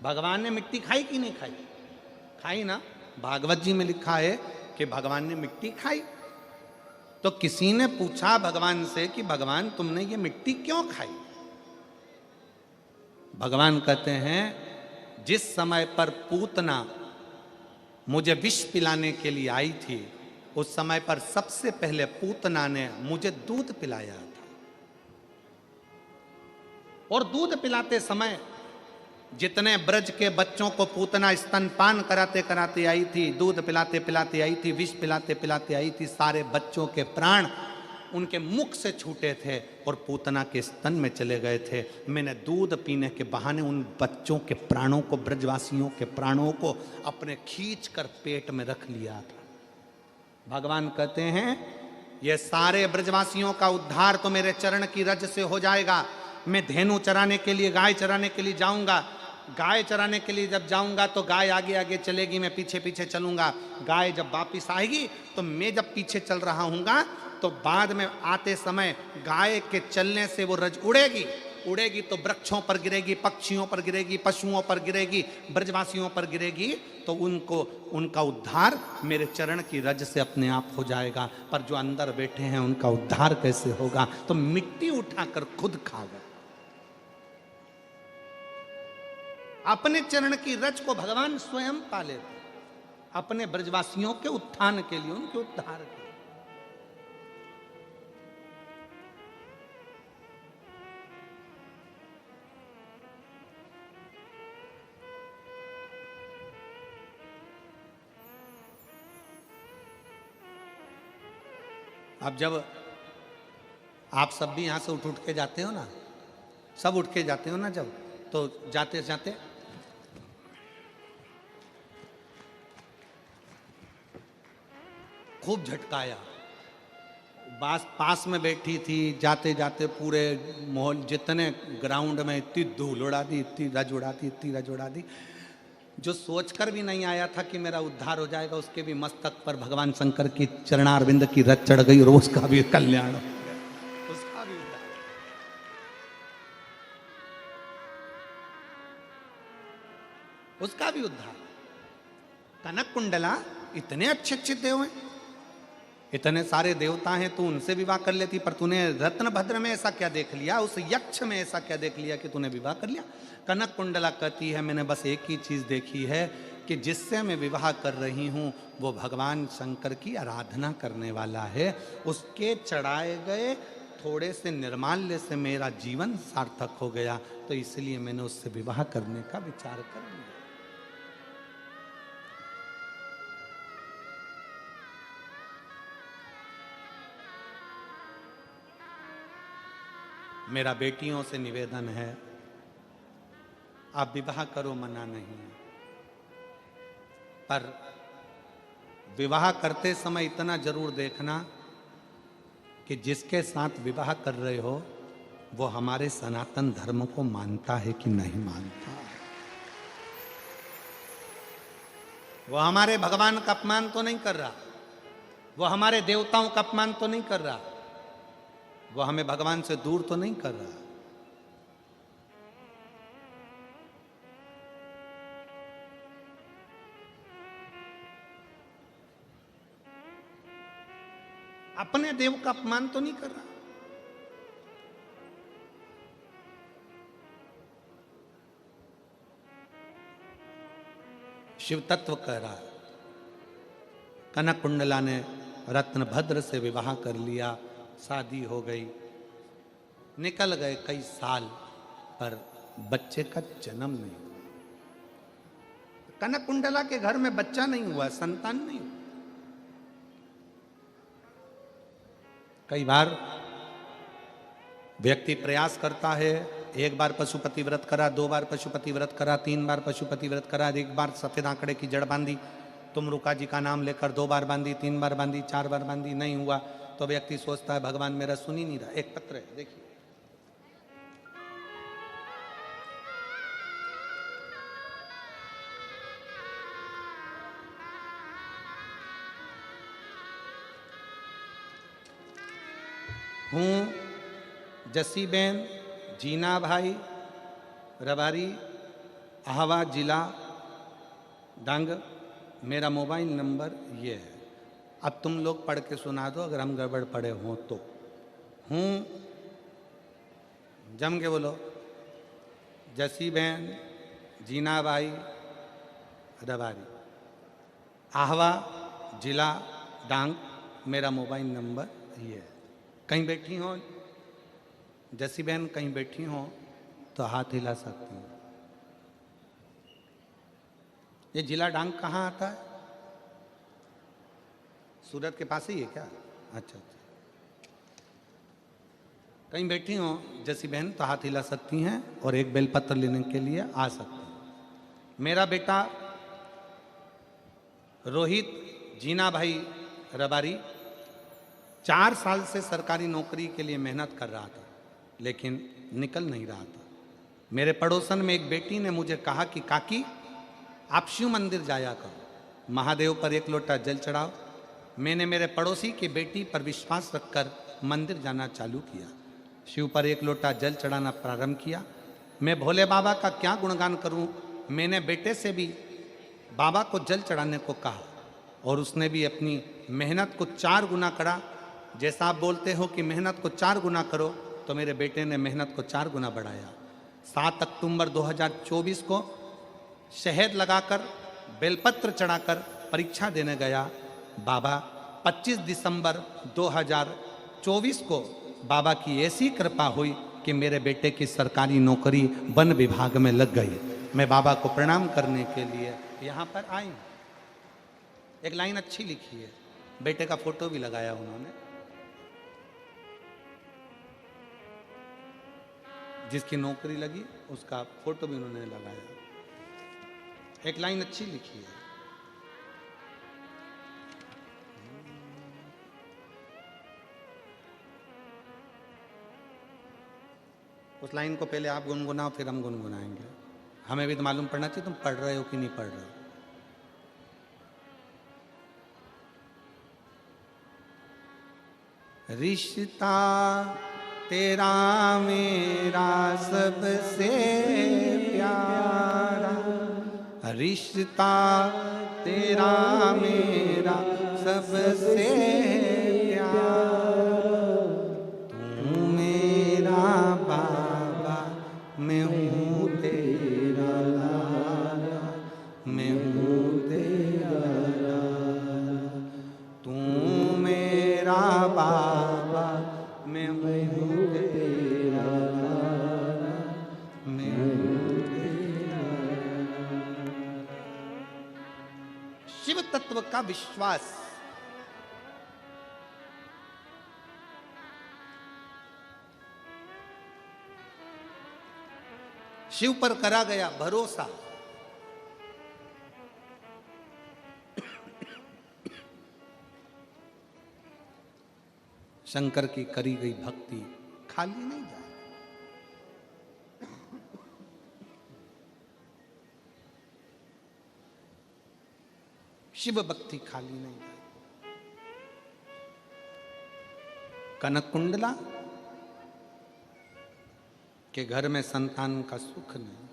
Speaker 1: भगवान ने मिट्टी खाई कि नहीं खाई? खाई ना। भागवत जी में लिखा है कि भगवान ने मिट्टी खाई। तो किसी ने पूछा भगवान से कि भगवान तुमने ये मिट्टी क्यों खाई? भगवान कहते हैं, जिस समय पर पूतना मुझे विष पिलाने के लिए आई थी उस समय पर सबसे पहले पूतना ने मुझे दूध पिलाया था। और दूध पिलाते समय जितने ब्रज के बच्चों को पूतना स्तनपान कराते कराते आई थी, दूध पिलाते पिलाते आई थी, विष पिलाते पिलाते आई थी, सारे बच्चों के प्राण उनके मुख से छूटे थे और पूतना के स्तन में चले गए थे। मैंने दूध पीने के बहाने उन बच्चों के प्राणों को, ब्रजवासियों के प्राणों को अपने खींच कर पेट में रख लिया था। भगवान कहते हैं, ये सारे ब्रजवासियों का उद्धार तो मेरे चरण की रज से हो जाएगा। मैं धेनु चराने के लिए, गाय चराने के लिए जाऊंगा। गाय चराने के लिए जब जाऊंगा तो गाय आगे आगे चलेगी, मैं पीछे पीछे चलूंगा। गाय जब वापिस आएगी तो मैं जब पीछे चल रहा हूँगा तो बाद में आते समय गाय के चलने से वो रज उड़ेगी, उड़ेगी तो वृक्षों पर गिरेगी, पक्षियों पर गिरेगी, पशुओं पर गिरेगी, ब्रजवासियों पर गिरेगी, तो उनको उनका उद्धार मेरे चरण की रज से अपने आप हो जाएगा। पर जो अंदर बैठे हैं उनका उद्धार कैसे होगा? तो मिट्टी उठाकर खुद खा गए। अपने चरण की रज को भगवान स्वयं पाले थे, अपने ब्रजवासियों के उत्थान के लिए, उनके उद्धार के लिए। अब जब आप सब भी यहां से उठ उठ के जाते हो ना, सब उठ के जाते हो ना, जब तो जाते जाते खूब झटकाया। पास में बैठी थी, जाते जाते पूरे माहौल जितने ग्राउंड में इतनी धूल उड़ा दी, इतनी रज उड़ा दी, इतनी रज उड़ा दी। जो सोचकर भी नहीं आया था कि मेरा उद्धार हो जाएगा, उसके भी मस्तक पर भगवान शंकर की चरणारविंद की रज चढ़ गई और उसका भी कल्याण हो गया, उसका भी उद्धार। उसका भी उद्धार। कनक कुंडला इतने अच्छे अच्छे देव हैं, इतने सारे देवता हैं, तू उनसे विवाह कर लेती, पर तूने रत्नभद्र में ऐसा क्या देख लिया, उस यक्ष में ऐसा क्या देख लिया कि तूने विवाह कर लिया? कनक कुंडला कहती है, मैंने बस एक ही चीज देखी है कि जिससे मैं विवाह कर रही हूं वो भगवान शंकर की आराधना करने वाला है, उसके चढ़ाए गए थोड़े से निर्माल्य से मेरा जीवन सार्थक हो गया, तो इसलिए मैंने उससे विवाह करने का विचार कर लिया। मेरा बेटियों से निवेदन है, आप विवाह करो, मना नहीं है, पर विवाह करते समय इतना जरूर देखना कि जिसके साथ विवाह कर रहे हो वो हमारे सनातन धर्म को मानता है कि नहीं मानता। वो हमारे भगवान का अपमान तो नहीं कर रहा, वो हमारे देवताओं का अपमान तो नहीं कर रहा, वो हमें भगवान से दूर तो नहीं कर रहा। अपने देव का अपमान तो नहीं कर रहा। शिव तत्व कह रहा है, कनक कुंडला ने रत्नभद्र से विवाह कर लिया, शादी हो गई, निकल गए कई साल, पर बच्चे का जन्म नहीं हुआ। कनक कुंडला के घर में बच्चा नहीं हुआ, संतान नहीं हुआ। कई बार व्यक्ति प्रयास करता है, एक बार पशुपति व्रत करा, 2 बार पशुपति व्रत करा, 3 बार पशुपति व्रत करा, 1 बार सफेद आंकड़े की जड़ बांधी, तुमरुका जी का नाम लेकर 2 बार बांधी, 3 बार बांधी, 4 बार बांधी, नहीं हुआ, तो व्यक्ति सोचता है भगवान मेरा सुन ही नहीं रहा। एक पत्र है, देखिए, हूँ जसीबेन जीना भाई रबारी अहवा जिला डांग, मेरा मोबाइल नंबर ये है। अब तुम लोग पढ़ के सुना दो अगर हम गड़बड़ पढ़े हों तो। हूँ, जम के बोलो, जसीबेन जीना भाई रबारी आहवा जिला डांग, मेरा मोबाइल नंबर ये है। कहीं बैठी हो जैसी बहन, कहीं बैठी हो तो हाथ हिला सकती हो। ये जिला डांग कहाँ आता है? सूरत के पास ही है क्या? अच्छा अच्छा। कहीं बैठी हो जैसी बहन तो हाथ हिला सकती हैं और एक बेलपत्र लेने के लिए आ सकती हैं। मेरा बेटा रोहित जीना भाई रबारी 4 साल से सरकारी नौकरी के लिए मेहनत कर रहा था, लेकिन निकल नहीं रहा था। मेरे पड़ोसन में एक बेटी ने मुझे कहा कि काकी आप शिव मंदिर जाया करो, महादेव पर 1 लोटा जल चढ़ाओ, मैंने मेरे पड़ोसी की बेटी पर विश्वास रखकर मंदिर जाना चालू किया। शिव पर एक लोटा जल चढ़ाना प्रारंभ किया। मैं भोले बाबा का क्या गुणगान करूं। मैंने बेटे से भी बाबा को जल चढ़ाने को कहा और उसने भी अपनी मेहनत को 4 गुना करा। जैसा आप बोलते हो कि मेहनत को 4 गुना करो, तो मेरे बेटे ने मेहनत को 4 गुना बढ़ाया। 7 अक्टूबर 2024 को शहद लगाकर बेलपत्र चढ़ाकर परीक्षा देने गया बाबा। 25 दिसंबर 2024 को बाबा की ऐसी कृपा हुई कि मेरे बेटे की सरकारी नौकरी वन विभाग में लग गई। मैं बाबा को प्रणाम करने के लिए यहाँ पर आई। एक लाइन अच्छी लिखी है, बेटे का फोटो भी लगाया उन्होंने। जिसकी नौकरी लगी उसका फोटो भी उन्होंने लगाया। एक लाइन अच्छी लिखी है। उस लाइन को पहले आप गुनगुनाओ, फिर हम गुनगुनाएंगे। हमें भी तो मालूम पड़ना चाहिए तुम पढ़ रहे हो कि नहीं पढ़ रहे हो। रिश्ता तेरा मेरा सबसे प्यारा, रिश्ता तेरा मेरा सबसे प्यारा, तू मेरा बाबा मैं हूँ तेरा लाला, मैं हूँ तेरा लाला, तू मेरा बाबा मैं हूँ तेरा लाला, मैं हूँ तेरा लाला। शिव तत्व का विश्वास शिव पर करा गया भरोसा शंकर की करी गई भक्ति खाली नहीं जाए। शिव भक्ति खाली नहीं जाए। कनक कुंडला के घर में संतान का सुख नहीं।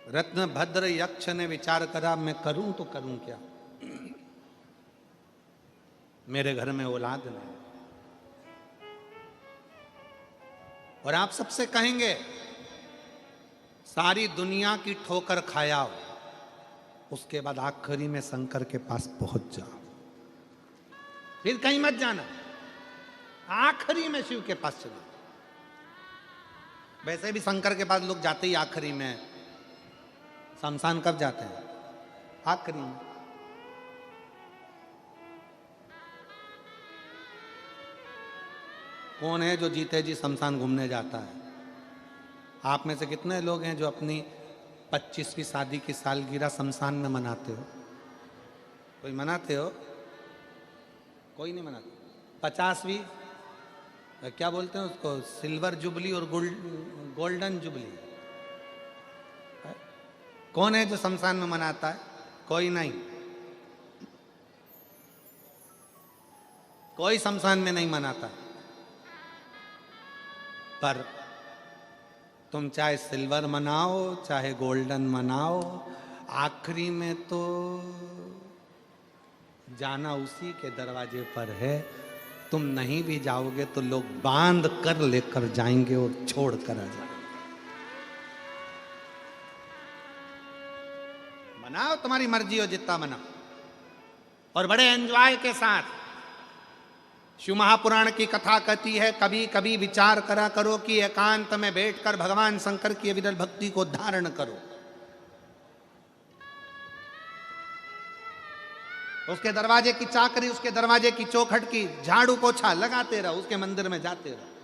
Speaker 1: रत्न भद्र यक्ष ने विचार करा, मैं करूं तो करूं क्या, मेरे घर में औलाद नहीं। और आप सबसे कहेंगे सारी दुनिया की ठोकर खाया, उसके बाद आखिरी में शंकर के पास पहुंच जाओ, फिर कहीं मत जाना, आखिरी में शिव के पास चलो। वैसे भी शंकर के पास लोग जाते ही आखिरी में। शमशान कब जाते हैं? आखिरी में। कौन है जो जीते जी शमशान घूमने जाता है? आप में से कितने लोग हैं जो अपनी 25वीं शादी की सालगिरह शमशान में मनाते हो? कोई मनाते हो? कोई नहीं मनाता। 50वीं क्या बोलते हैं उसको, सिल्वर जुबली और गोल्डन जुबली, कौन है जो शमशान में मनाता है? कोई नहीं। कोई शमशान में नहीं मनाता। पर तुम चाहे सिल्वर मनाओ चाहे गोल्डन मनाओ, आखिरी में तो जाना उसी के दरवाजे पर है। तुम नहीं भी जाओगे तो लोग बांध कर लेकर जाएंगे और छोड़ कर आ जाएंगे। मनाओ, तुम्हारी मर्जी हो जितना मनाओ, और बड़े एंजॉय के साथ। शिव महापुराण की कथा कहती है, कभी कभी विचार करा करो कि एकांत में बैठकर भगवान शंकर की विरल भक्ति को धारण करो। उसके दरवाजे की चाकरी, उसके दरवाजे की चौखट की झाड़ू पोछा लगाते रहो, उसके मंदिर में जाते रहो।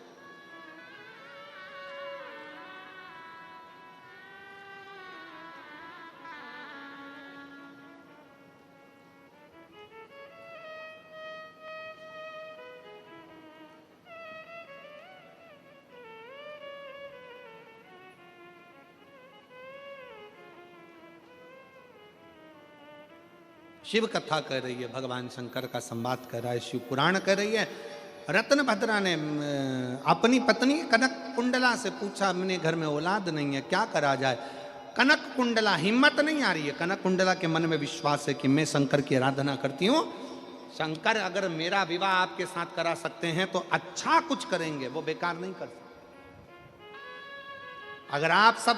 Speaker 1: शिव कथा कह रही है, भगवान शंकर का संवाद कर रहा है, शिव पुराण कह रही है। रत्नभद्रा ने अपनी पत्नी कनक कुंडला से पूछा, अपने घर में औलाद नहीं है, क्या करा जाए। कनक कुंडला, हिम्मत नहीं आ रही है। कनक कुंडला के मन में विश्वास है कि मैं शंकर की आराधना करती हूँ, शंकर अगर मेरा विवाह आपके साथ करा सकते हैं तो अच्छा कुछ करेंगे, वो बेकार नहीं कर सकते। अगर आप सब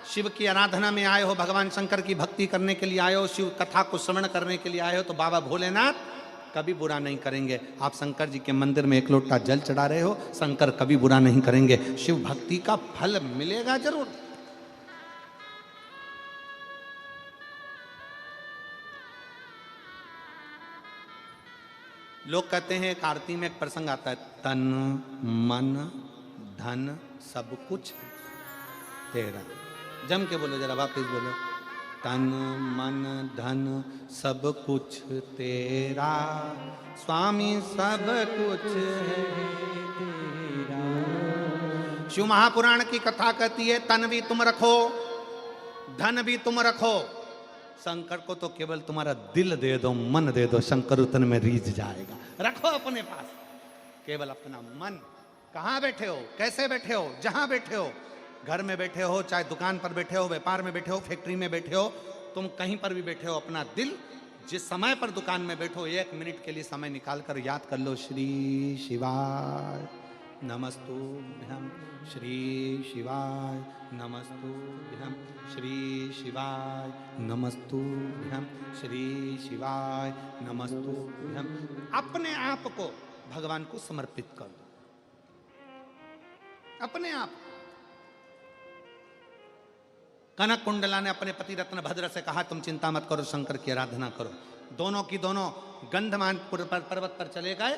Speaker 1: शिव की आराधना में आए हो, भगवान शंकर की भक्ति करने के लिए आए हो, शिव कथा को श्रवण करने के लिए आए हो, तो बाबा भोलेनाथ कभी बुरा नहीं करेंगे। आप शंकर जी के मंदिर में एक लोटा जल चढ़ा रहे हो, शंकर कभी बुरा नहीं करेंगे। शिव भक्ति का फल मिलेगा जरूर। लोग कहते हैं, एक आरती में एक प्रसंग आता है, तन मन धन सब कुछ तेरा। जम के बोलो जरा, वापिस बोलो, तन मन धन सब कुछ तेरा, स्वामी सब कुछ है तेरा। शिव महापुराण की कथा कहती है, तन भी तुम रखो, धन भी तुम रखो, शंकर को तो केवल तुम्हारा दिल दे दो, मन दे दो, शंकर उतन में रीझ जाएगा। रखो अपने पास केवल अपना मन। कहाँ बैठे हो, कैसे बैठे हो, जहां बैठे हो, घर में बैठे हो, चाहे दुकान पर बैठे हो, व्यापार में बैठे हो, फैक्ट्री में बैठे हो, तुम कहीं पर भी बैठे हो, अपना दिल जिस समय पर दुकान में बैठो, 1 मिनट के लिए समय निकाल कर याद कर लो, श्री शिवाय नमस्तुभ्यं, श्री शिवाय नमस्तुभ्यं, श्री शिवाय नमस्तुभ्यं, श्री शिवाय नमस्तुभ्यं। अपने आप को भगवान को समर्पित कर दो, अपने आप। कनक कुंडला ने अपने पति रत्नभद्र से कहा, तुम चिंता मत करो, शंकर की आराधना करो। दोनों की दोनों गंधमान पर्वत पर चले गए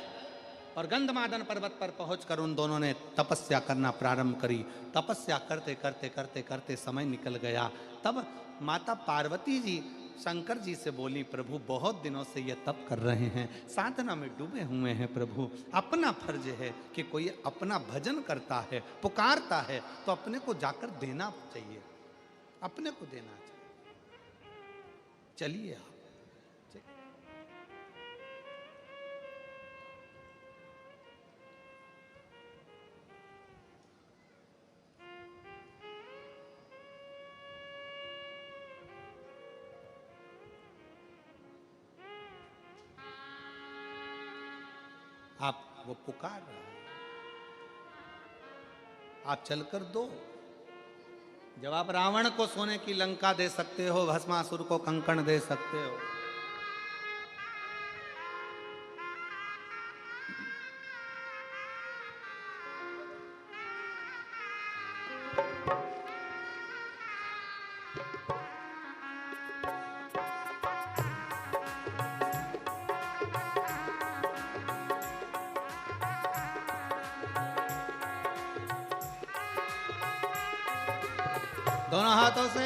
Speaker 1: और गंधमादन पर्वत पर पहुंचकर उन दोनों ने तपस्या करना प्रारंभ करी। तपस्या करते करते करते करते समय निकल गया। तब माता पार्वती जी शंकर जी से बोली, प्रभु बहुत दिनों से ये तप कर रहे हैं, साधना में डूबे हुए हैं, प्रभु अपना फर्ज है कि कोई अपना भजन करता है, पुकारता है, तो अपने को जाकर देना चाहिए, अपने को देना चाहिए। चलिए आप। आप वो पुकार रहे हैं, आप चलकर दो। जब आप रावण को सोने की लंका दे सकते हो, भस्मासुर को कंकण दे सकते हो, दोनों हाथों से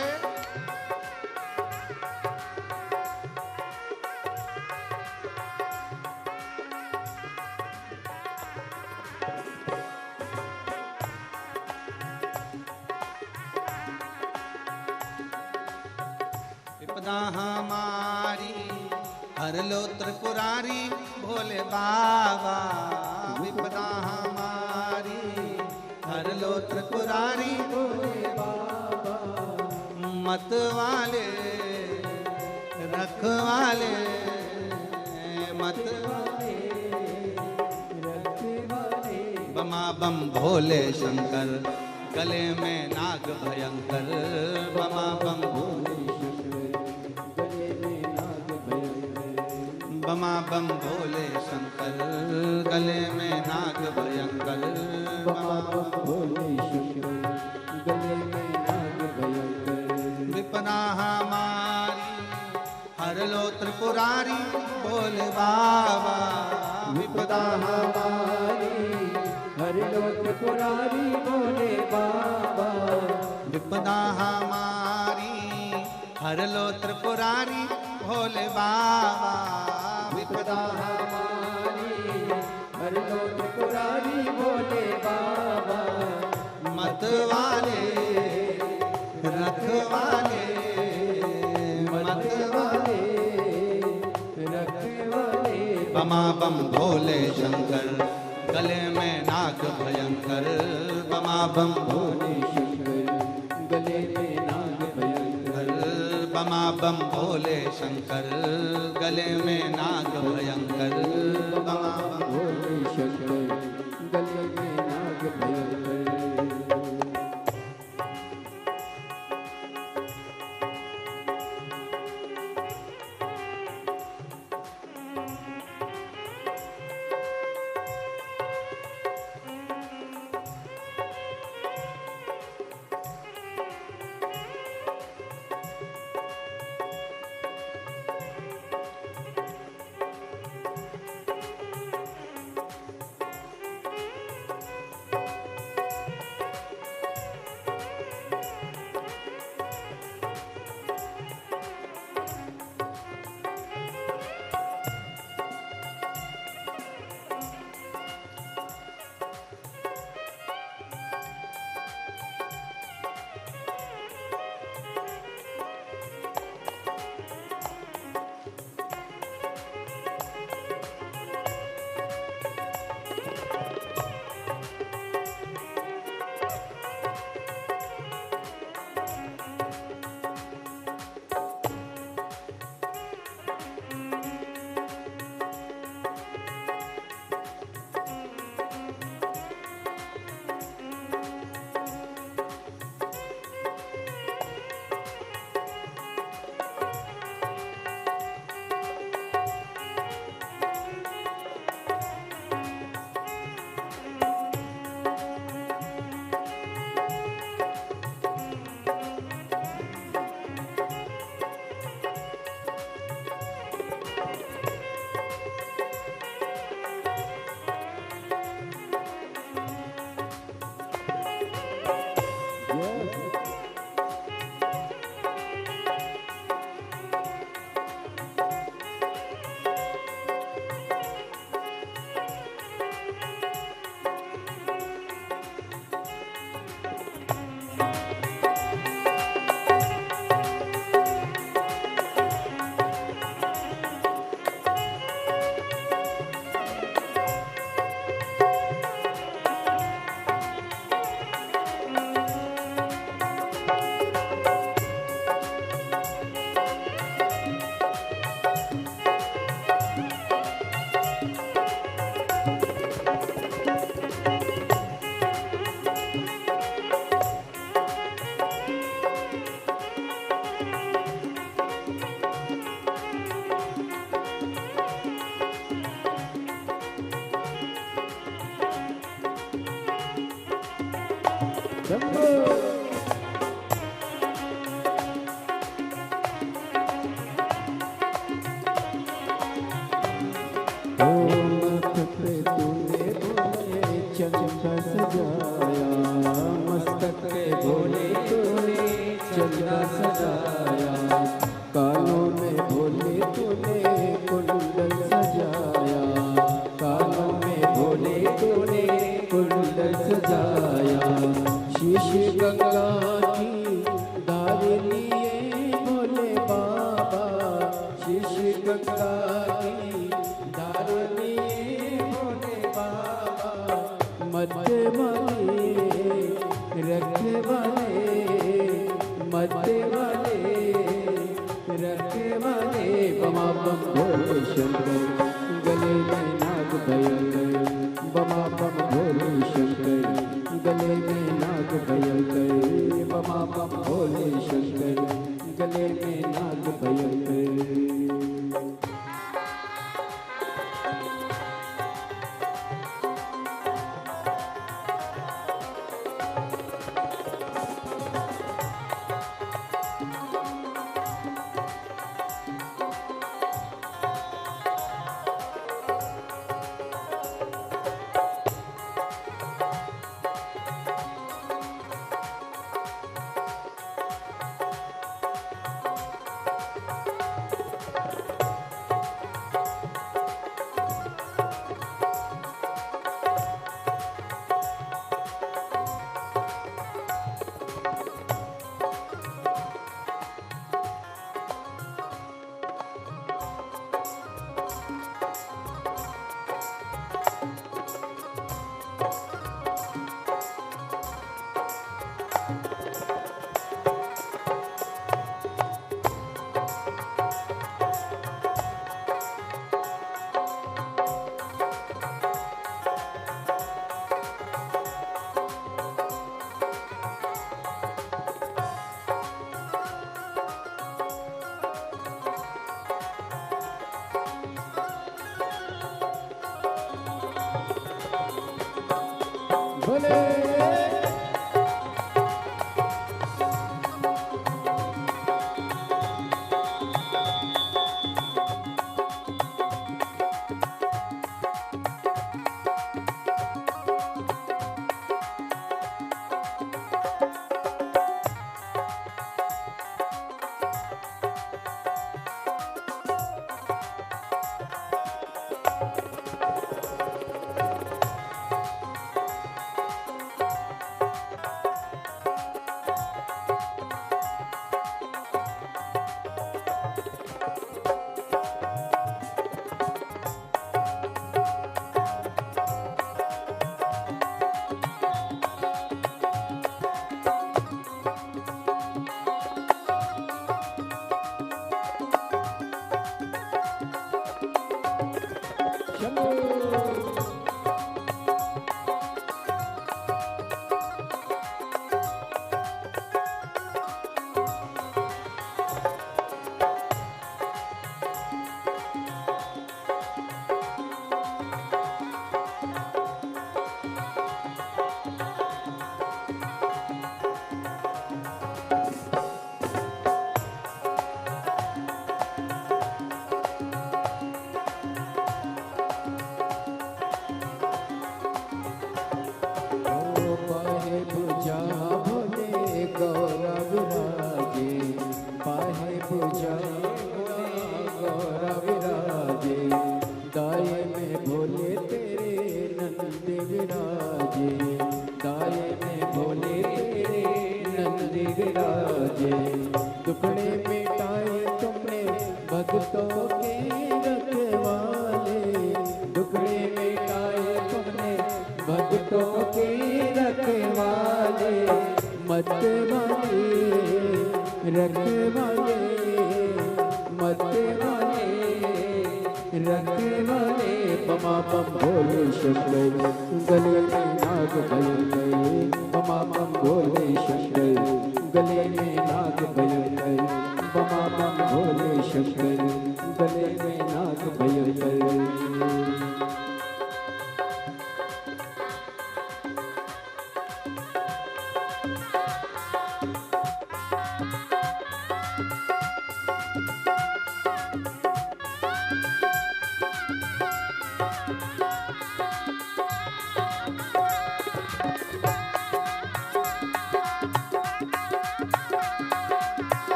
Speaker 1: विपदा हमारी हर लो त्रिपुरारी भोले बाबा, विपदा हमारी हर लो त्रिपुरारी भोले बाबा, मत वाले रखवाले, मत वाले रखवाले, बमा बम भोले शंकर, गले में नाग भयंकर, बमा बम भोले शंकर, गले में नाग भयंकर, बमा बम भोले शंकर, गले में नाग भयंकर, बमा बम भोले शंकर, गले में नाग भयंकर, विपदा हमारी हर लो त्रिपुरारी भोले बाबा, विपदा हमारी हर लो त्रिपुरारी भोले बाबा, विपदा हमारी हर लो त्रिपुरारी भोले बाबा, विपदा हमारी हर लो त्रिपुरारी भोले बाबा, मत वाले रखवाले, मत वाले बम भोले शंकर, गले में नाग भयंकर, बमा बम भोले शंकर, गले में नाग भयंकर, बमा बम भोले शंकर, गले में नाग भयंकर, बमा बम भोले शंकर, गले में नाग भयंकर।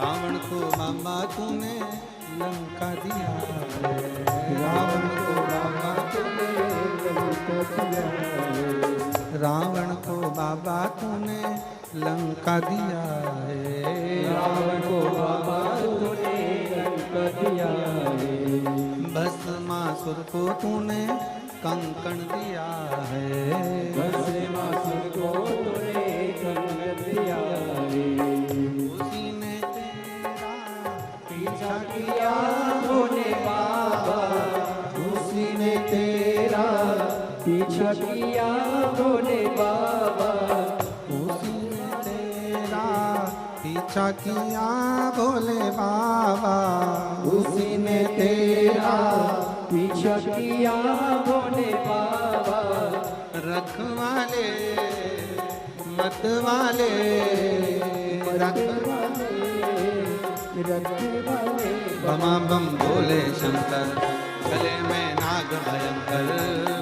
Speaker 1: रावण को मामा तूने लंका दिया है, रावण को मामा तूने लंका दिया है, रावण को बाबा तूने लंका दिया है,
Speaker 2: रावण को बाबा तूने लंका दिया है,
Speaker 1: भस्मासुर को तूने कंकण दिया है,
Speaker 2: भस्मासुर को तूने कंकण दिया है,
Speaker 1: उसी ने तेरा पीछा
Speaker 2: किया भोले बाबा, उसी ने तेरा पीछा किया भोले बाबा,
Speaker 1: उसी ने तेरा पीछा किया भोले बाबा,
Speaker 2: उसी ने तेरा पीछा किया भोले बाबा,
Speaker 1: रखवाले मतवाले रखवाले बमा बम भोले शंकर, गले में नाग भयंकर,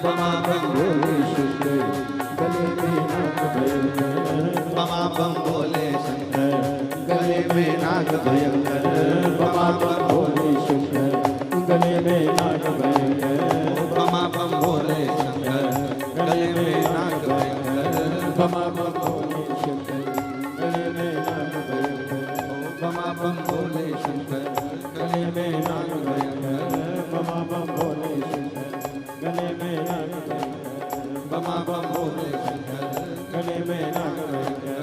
Speaker 1: बमा बम
Speaker 2: भोले शंकर, गले में नाग भयंकर,
Speaker 1: बमा बम भोले शंकर, गले में नाग भयंकर, बमा बम
Speaker 2: भोले शंकर, गले में नाग भयंकर,
Speaker 1: बमा बम भोले शंकर, गले में नाग भयंकर,
Speaker 2: बमा बम भोले शंकर, गले में नाग भयंकर,
Speaker 1: बमा बम भोले शंकर, गले में नाग भयंकर,
Speaker 2: बमा बम भोले शंकर, गले में नाग भयंकर,
Speaker 1: बमा बम भोले शंकर,
Speaker 2: गले में नाग भयंकर,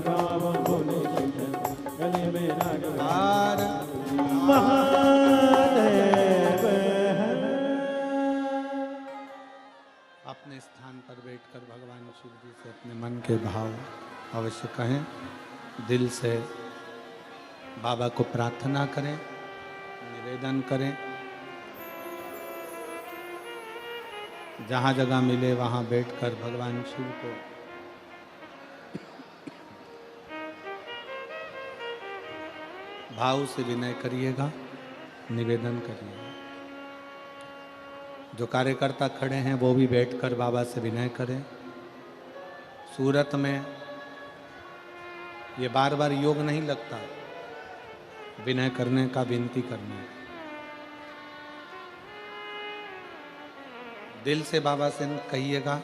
Speaker 2: बमा बम भोले शंकर, गले में नाग
Speaker 1: हार
Speaker 2: महादेव।
Speaker 1: अपने स्थान पर बैठकर भगवान शिव जी से अपने मन के भाव अवश्य कहें, दिल से बाबा को प्रार्थना करें, निवेदन करें, जहाँ जगह मिले वहाँ बैठकर भगवान शिव को भाव से विनय करिएगा, निवेदन करिएगा। जो कार्यकर्ता खड़े हैं वो भी बैठकर बाबा से विनय करें। सूरत में ये बार बार योग नहीं लगता विनय करने का, विनती करने का। दिल से बाबा से कहिएगा,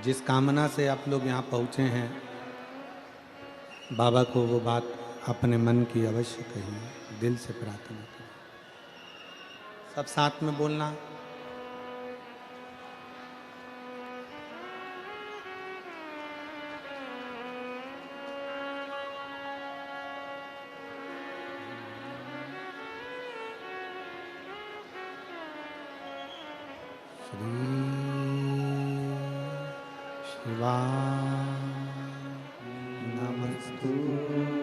Speaker 1: जिस कामना से आप लोग यहाँ पहुँचे हैं बाबा को वो बात अपने मन की अवश्य कहिए, दिल से प्रार्थना करें। सब साथ में बोलना। शिवाय नमस्तुभ्यं,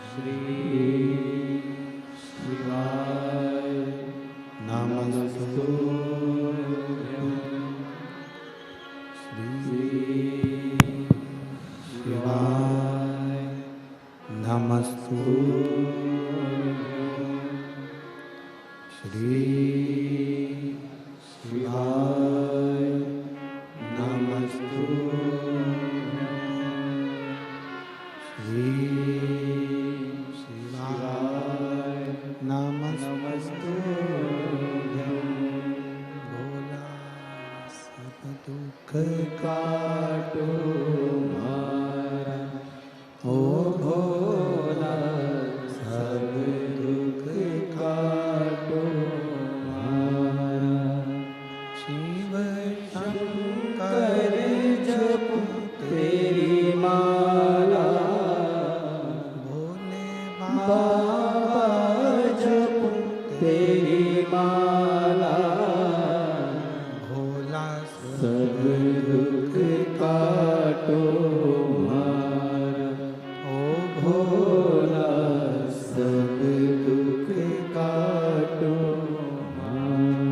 Speaker 2: श्री शिवाय
Speaker 1: नमस्तुभ्यं, श्री शिवाय नमस्तुभ्यं, श्री शिवाय नमस्तुभ्यं, श्री शिवाय नमस्तुभ्यं। भोला सब दुख
Speaker 2: काटो मारा, ओ भोला सब दुख काटो मारा,
Speaker 1: शिव
Speaker 2: शंकर जप तेरी माला,
Speaker 1: भोले
Speaker 2: बाबा जप तेरी माला,
Speaker 1: भोला
Speaker 2: सब दुख काटो मारा,
Speaker 1: ओ
Speaker 2: भोला सब दुख काटो मारा।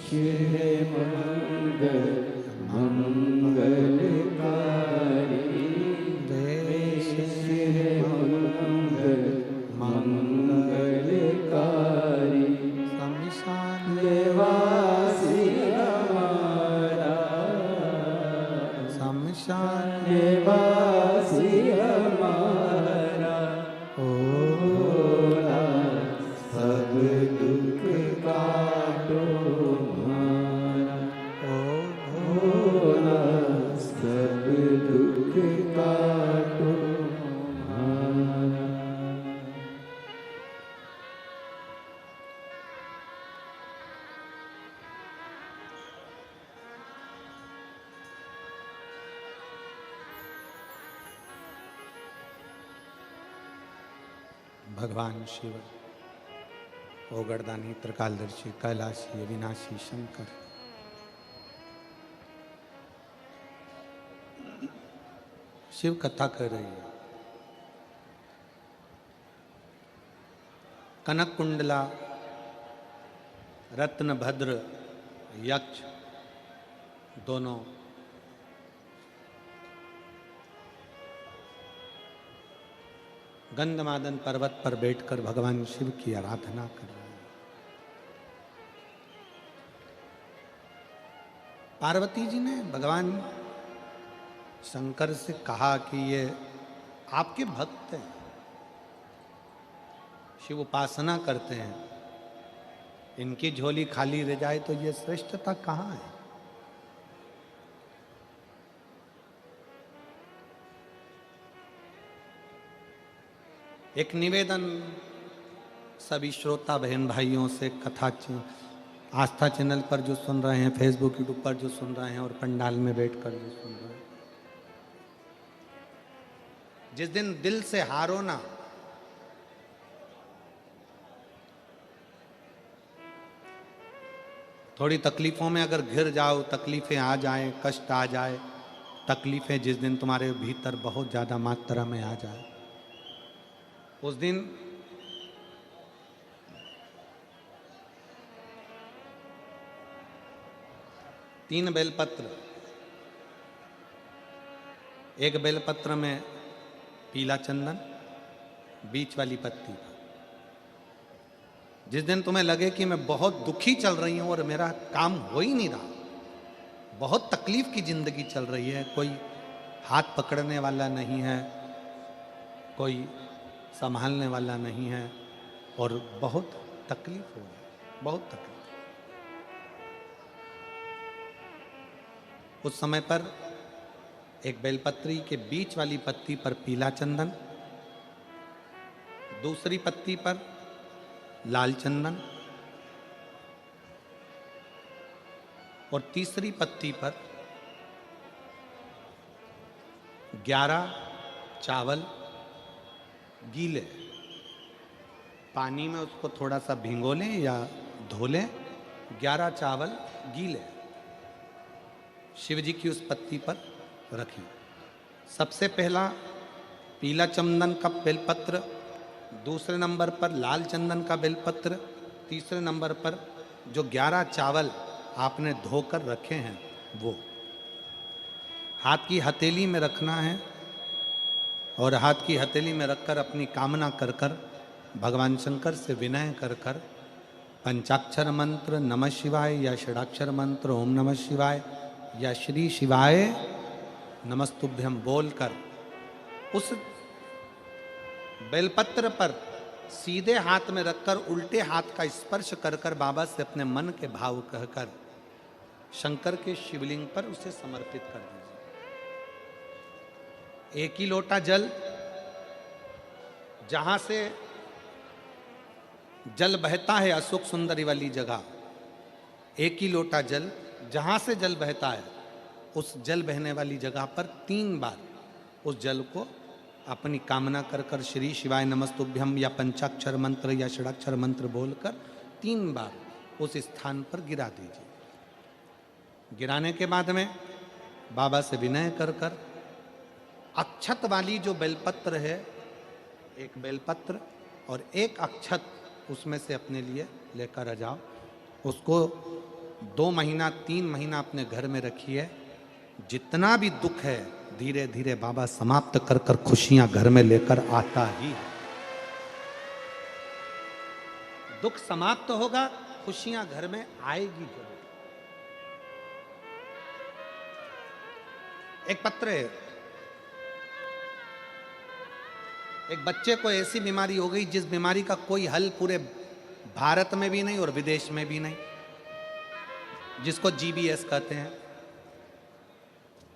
Speaker 2: शिव मंगल मंगलकारी, शिव मंगल मंगलकारी,
Speaker 1: शमशान
Speaker 2: निवासी हमारा,
Speaker 1: शमशान
Speaker 2: निवासी हमारा, ओ भोला सब दुख काटो मारा,
Speaker 1: भगवान शिव, ओगरदानी, त्रिकालदर्शी, कैलाशी, अविनाशी, शंकर, शिव कथा कर रही है। कनक कुंडला, रत्न भद्र, यक्ष दोनों गंधमादन पर्वत पर बैठकर भगवान शिव की आराधना कर रहे हैं। पार्वती जी ने भगवान शंकर से कहा कि ये आपके भक्त हैं, शिव उपासना करते हैं, इनकी झोली खाली रह जाए तो ये श्रेष्ठता कहाँ है? एक निवेदन सभी श्रोता बहन भाइयों से, कथा आस्था चैनल पर जो सुन रहे हैं, फेसबुक यूट्यूब पर जो सुन रहे हैं और पंडाल में बैठकर जो सुन रहे हैं, जिस दिन दिल से हारो ना, थोड़ी तकलीफों में अगर घिर जाओ, तकलीफें आ जाएं, कष्ट आ जाए, तकलीफें जिस दिन तुम्हारे भीतर बहुत ज्यादा मात्रा में आ जाए, उस दिन तीन बेलपत्र, एक बेलपत्र में पीला चंदन, बीच वाली पत्ती। जिस दिन तुम्हें लगे कि मैं बहुत दुखी चल रही हूं और मेरा काम हो ही नहीं रहा, बहुत तकलीफ की जिंदगी चल रही है, कोई हाथ पकड़ने वाला नहीं है, कोई संभालने वाला नहीं है और बहुत तकलीफ हो रही, बहुत तकलीफ। उस समय पर एक बेलपत्री के बीच वाली पत्ती पर पीला चंदन, दूसरी पत्ती पर लाल चंदन और तीसरी पत्ती पर 11 चावल गीले, पानी में उसको थोड़ा सा भिगो लें या धो लें, 11 चावल गीले शिव जी की उस पत्ती पर रखें। सबसे पहला पीला चंदन का बेलपत्र, दूसरे नंबर पर लाल चंदन का बेलपत्र, तीसरे नंबर पर जो 11 चावल आपने धोकर रखे हैं वो हाथ की हथेली में रखना है और हाथ की हथेली में रखकर अपनी कामना कर कर भगवान शंकर से विनय कर कर पंचाक्षर मंत्र नमः शिवाय या षडाक्षर मंत्र ओम नमः शिवाय या श्री शिवाय नमस्तुभ्यम बोलकर उस बेलपत्र पर सीधे हाथ में रखकर उल्टे हाथ का स्पर्श कर कर बाबा से अपने मन के भाव कहकर शंकर के शिवलिंग पर उसे समर्पित कर दीजिए। एक ही लोटा जल, जहां से जल बहता है अशोक सुंदरी वाली जगह, एक ही लोटा जल, जहां से जल बहता है उस जल बहने वाली जगह पर 3 बार उस जल को अपनी कामना कर कर श्री शिवाय नमस्तुभ्यम या पंचाक्षर मंत्र या षडाक्षर मंत्र बोलकर 3 बार उस स्थान पर गिरा दीजिए। गिराने के बाद में बाबा से विनय कर कर अक्षत वाली जो बेलपत्र है, एक बेलपत्र और एक अक्षत उसमें से अपने लिए लेकर आ जाओ। उसको 2 महीना 3 महीना अपने घर में रखिए। जितना भी दुख है धीरे धीरे बाबा समाप्त कर कर खुशियां घर में लेकर आता ही है। दुख समाप्त होगा, खुशियां घर में आएगी जरूर। एक पत्र है, एक बच्चे को ऐसी बीमारी हो गई जिस बीमारी का कोई हल पूरे भारत में भी नहीं और विदेश में भी नहीं, जिसको GBS कहते हैं।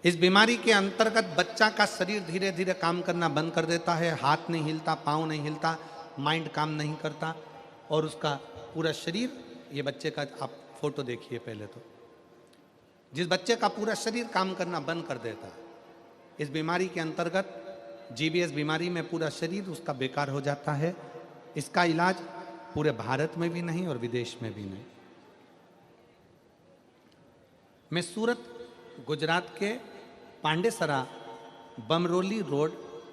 Speaker 1: इस बीमारी के अंतर्गत बच्चा का शरीर धीरे धीरे काम करना बंद कर देता है, हाथ नहीं हिलता, पांव नहीं हिलता, माइंड काम नहीं करता और उसका पूरा शरीर, ये बच्चे का आप फोटो देखिए पहले तो, जिस बच्चे का पूरा शरीर काम करना बंद कर देता है, इस बीमारी के अंतर्गत GBS बीमारी में पूरा शरीर उसका बेकार हो जाता है इसका इलाज पूरे भारत में भी नहीं और विदेश में भी नहीं। मैं सूरत गुजरात के पांडेसरा बमरोली रोड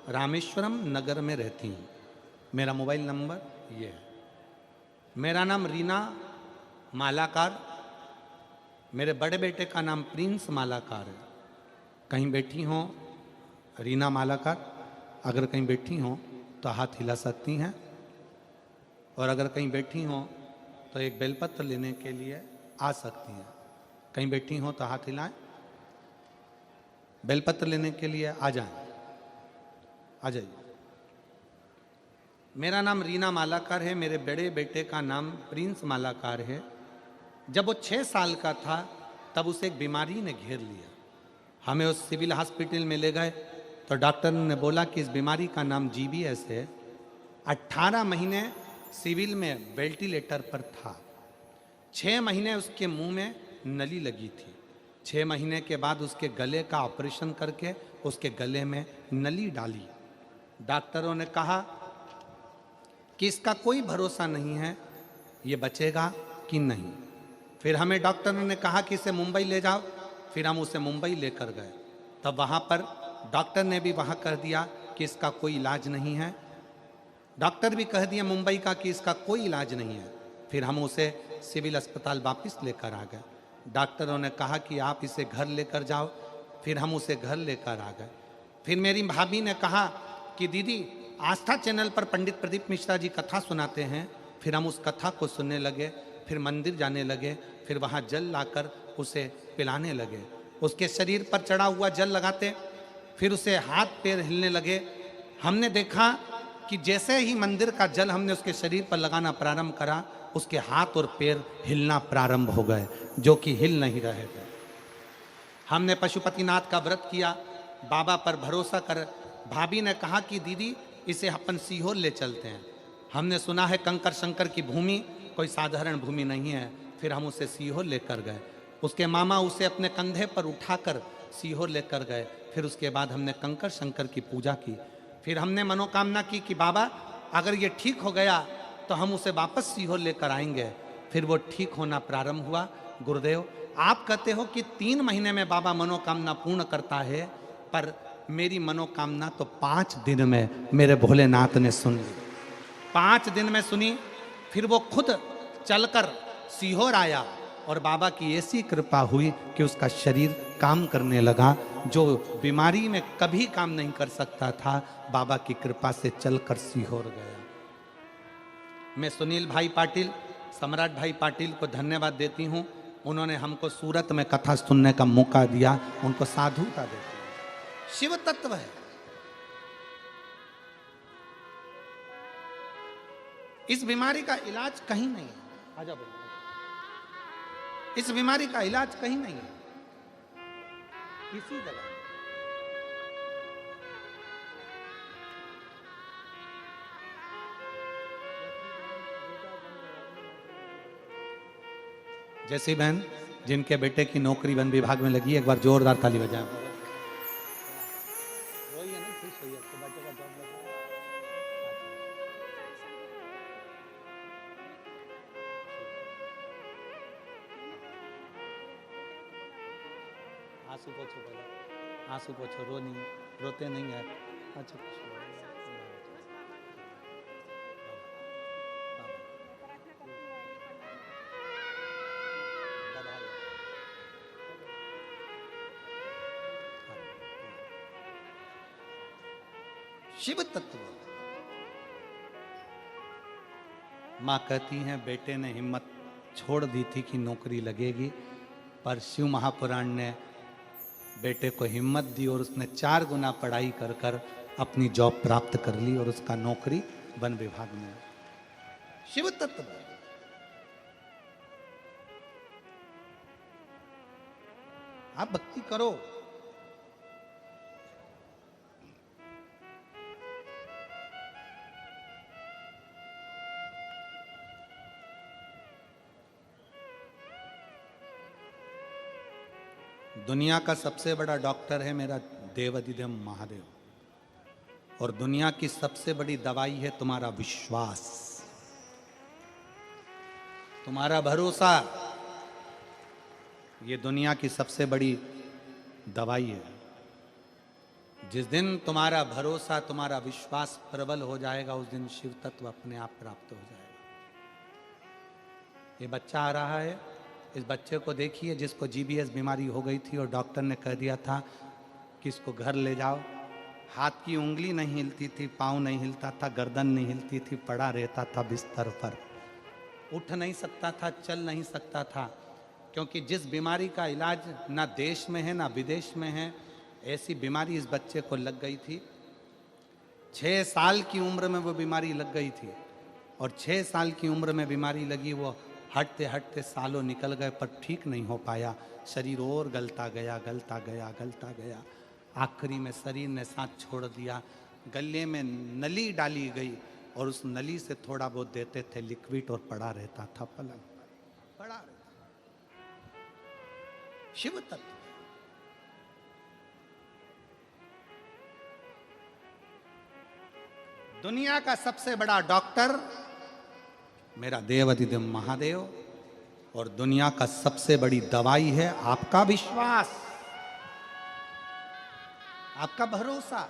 Speaker 1: रामेश्वरम नगर में रहती हूँ। मेरा मोबाइल नंबर ये है। मेरा नाम रीना मालाकार, मेरे बड़े बेटे का नाम प्रिंस मालाकार है। कहीं बैठी हों रीना मालाकार, अगर कहीं बैठी हों तो हाथ हिला सकती हैं, और अगर कहीं बैठी हों तो एक बेलपत्र लेने के लिए आ सकती हैं। कहीं बैठी हों तो हाथ हिलाएं, बेलपत्र लेने के लिए आ जाएं, आ जाइए। मेरा नाम रीना मालाकार है, मेरे बड़े बेटे का नाम प्रिंस मालाकार है। जब वो 6 साल का था तब उसे एक बीमारी ने घेर लिया। हमें उस सिविल हॉस्पिटल में ले गए तो डॉक्टर ने बोला कि इस बीमारी का नाम GBS है। 18 महीने सिविल में वेंटिलेटर पर था। 6 महीने उसके मुंह में नली लगी थी। 6 महीने के बाद उसके गले का ऑपरेशन करके उसके गले में नली डाली। डॉक्टरों ने कहा कि इसका कोई भरोसा नहीं है, ये बचेगा कि नहीं। फिर हमें डॉक्टरों ने कहा कि इसे मुंबई ले जाओ। फिर हम उसे मुंबई लेकर गए। तब वहाँ पर डॉक्टर ने भी वहाँ कह दिया कि इसका कोई इलाज नहीं है। डॉक्टर भी कह दिया मुंबई का कि इसका कोई इलाज नहीं है। फिर हम उसे सिविल अस्पताल वापस लेकर आ गए। डॉक्टरों ने कहा कि आप इसे घर लेकर जाओ। फिर हम उसे घर लेकर आ गए। फिर मेरी भाभी ने कहा कि दीदी आस्था चैनल पर पंडित प्रदीप मिश्रा जी कथा सुनाते हैं। फिर हम उस कथा को सुनने लगे। फिर मंदिर जाने लगे। फिर वहाँ जल लाकर उसे पिलाने लगे। उसके शरीर पर चढ़ा हुआ जल लगाते, फिर उसे हाथ पैर हिलने लगे। हमने देखा कि जैसे ही मंदिर का जल हमने उसके शरीर पर लगाना प्रारंभ करा, उसके हाथ और पैर हिलना प्रारंभ हो गए, जो कि हिल नहीं रहे थे। हमने पशुपतिनाथ का व्रत किया, बाबा पर भरोसा कर। भाभी ने कहा कि दीदी इसे अपन सीहोर ले चलते हैं। हमने सुना है कंकर शंकर की भूमि कोई साधारण भूमि नहीं है। फिर हम उसे सीहोर लेकर गए। उसके मामा उसे अपने कंधे पर उठाकर सीहोर लेकर गए। फिर उसके बाद हमने कंकर शंकर की पूजा की। फिर हमने मनोकामना की कि बाबा अगर ये ठीक हो गया तो हम उसे वापस सीहोर लेकर आएंगे। फिर वो ठीक होना प्रारंभ हुआ। गुरुदेव आप कहते हो कि 3 महीने में बाबा मनोकामना पूर्ण करता है, पर मेरी मनोकामना तो 5 दिन में मेरे भोलेनाथ ने सुन ली। 5 दिन में सुनी। फिर वो खुद चलकर सीहोर आया और बाबा की ऐसी कृपा हुई कि उसका शरीर काम करने लगा। जो बीमारी में कभी काम नहीं कर सकता था, बाबा की कृपा से चलकर सीहोर गया। मैं सुनील भाई पाटिल, सम्राट भाई पाटिल को धन्यवाद देती हूँ। उन्होंने हमको सूरत में कथा सुनने का मौका दिया। उनको साधुता देती हूँ। शिव तत्व है। इस बीमारी का इलाज कहीं नहीं है। आजा बोलो। इस बीमारी का इलाज कहीं नहीं है, किसी जगह। जैसी बहन जिनके बेटे की नौकरी वन विभाग में लगी, एक बार जोरदार ताली बजाएं। आंसू पोछो, पहले आंसू पोछो। रो नहीं, रोते नहीं है। अच्छा शिव तत्व। माँ कहती हैं बेटे ने हिम्मत छोड़ दी थी कि नौकरी लगेगी, पर शिव महापुराण ने बेटे को हिम्मत दी और उसने 4 गुना पढ़ाई कर कर अपनी जॉब प्राप्त कर ली और उसका नौकरी वन विभाग में। शिव तत्व। आप भक्ति करो। दुनिया का सबसे बड़ा डॉक्टर है मेरा देवाधिदेव महादेव। और दुनिया की सबसे बड़ी दवाई है तुम्हारा विश्वास, तुम्हारा भरोसा। ये दुनिया की सबसे बड़ी दवाई है। जिस दिन तुम्हारा भरोसा, तुम्हारा विश्वास प्रबल हो जाएगा, उस दिन शिव तत्व अपने आप प्राप्त हो जाएगा। ये बच्चा आ रहा है, इस बच्चे को देखिए जिसको जीबीएस बीमारी हो गई थी और डॉक्टर ने कह दिया था कि इसको घर ले जाओ। हाथ की उंगली नहीं हिलती थी, पाँव नहीं हिलता था, गर्दन नहीं हिलती थी, पड़ा रहता था बिस्तर पर, उठ नहीं सकता था, चल नहीं सकता था। क्योंकि जिस बीमारी का इलाज ना देश में है ना विदेश में है, ऐसी बीमारी इस बच्चे को लग गई थी। 6 साल की उम्र में वो बीमारी लग गई थी और 6 साल की उम्र में बीमारी लगी, वो हटते हटते सालों निकल गए पर ठीक नहीं हो पाया। शरीर और गलता गया, गलता गया, गलता गया। आखिरी में शरीर ने साथ छोड़ दिया। गले में नली डाली गई और उस नली से थोड़ा बहुत देते थे लिक्विड और पड़ा रहता था पलंग पर, पड़ा रहता। शिव तत्व। दुनिया का सबसे बड़ा डॉक्टर मेरा देवाधिदेव महादेव, और दुनिया का सबसे बड़ी दवाई है आपका विश्वास, आपका भरोसा,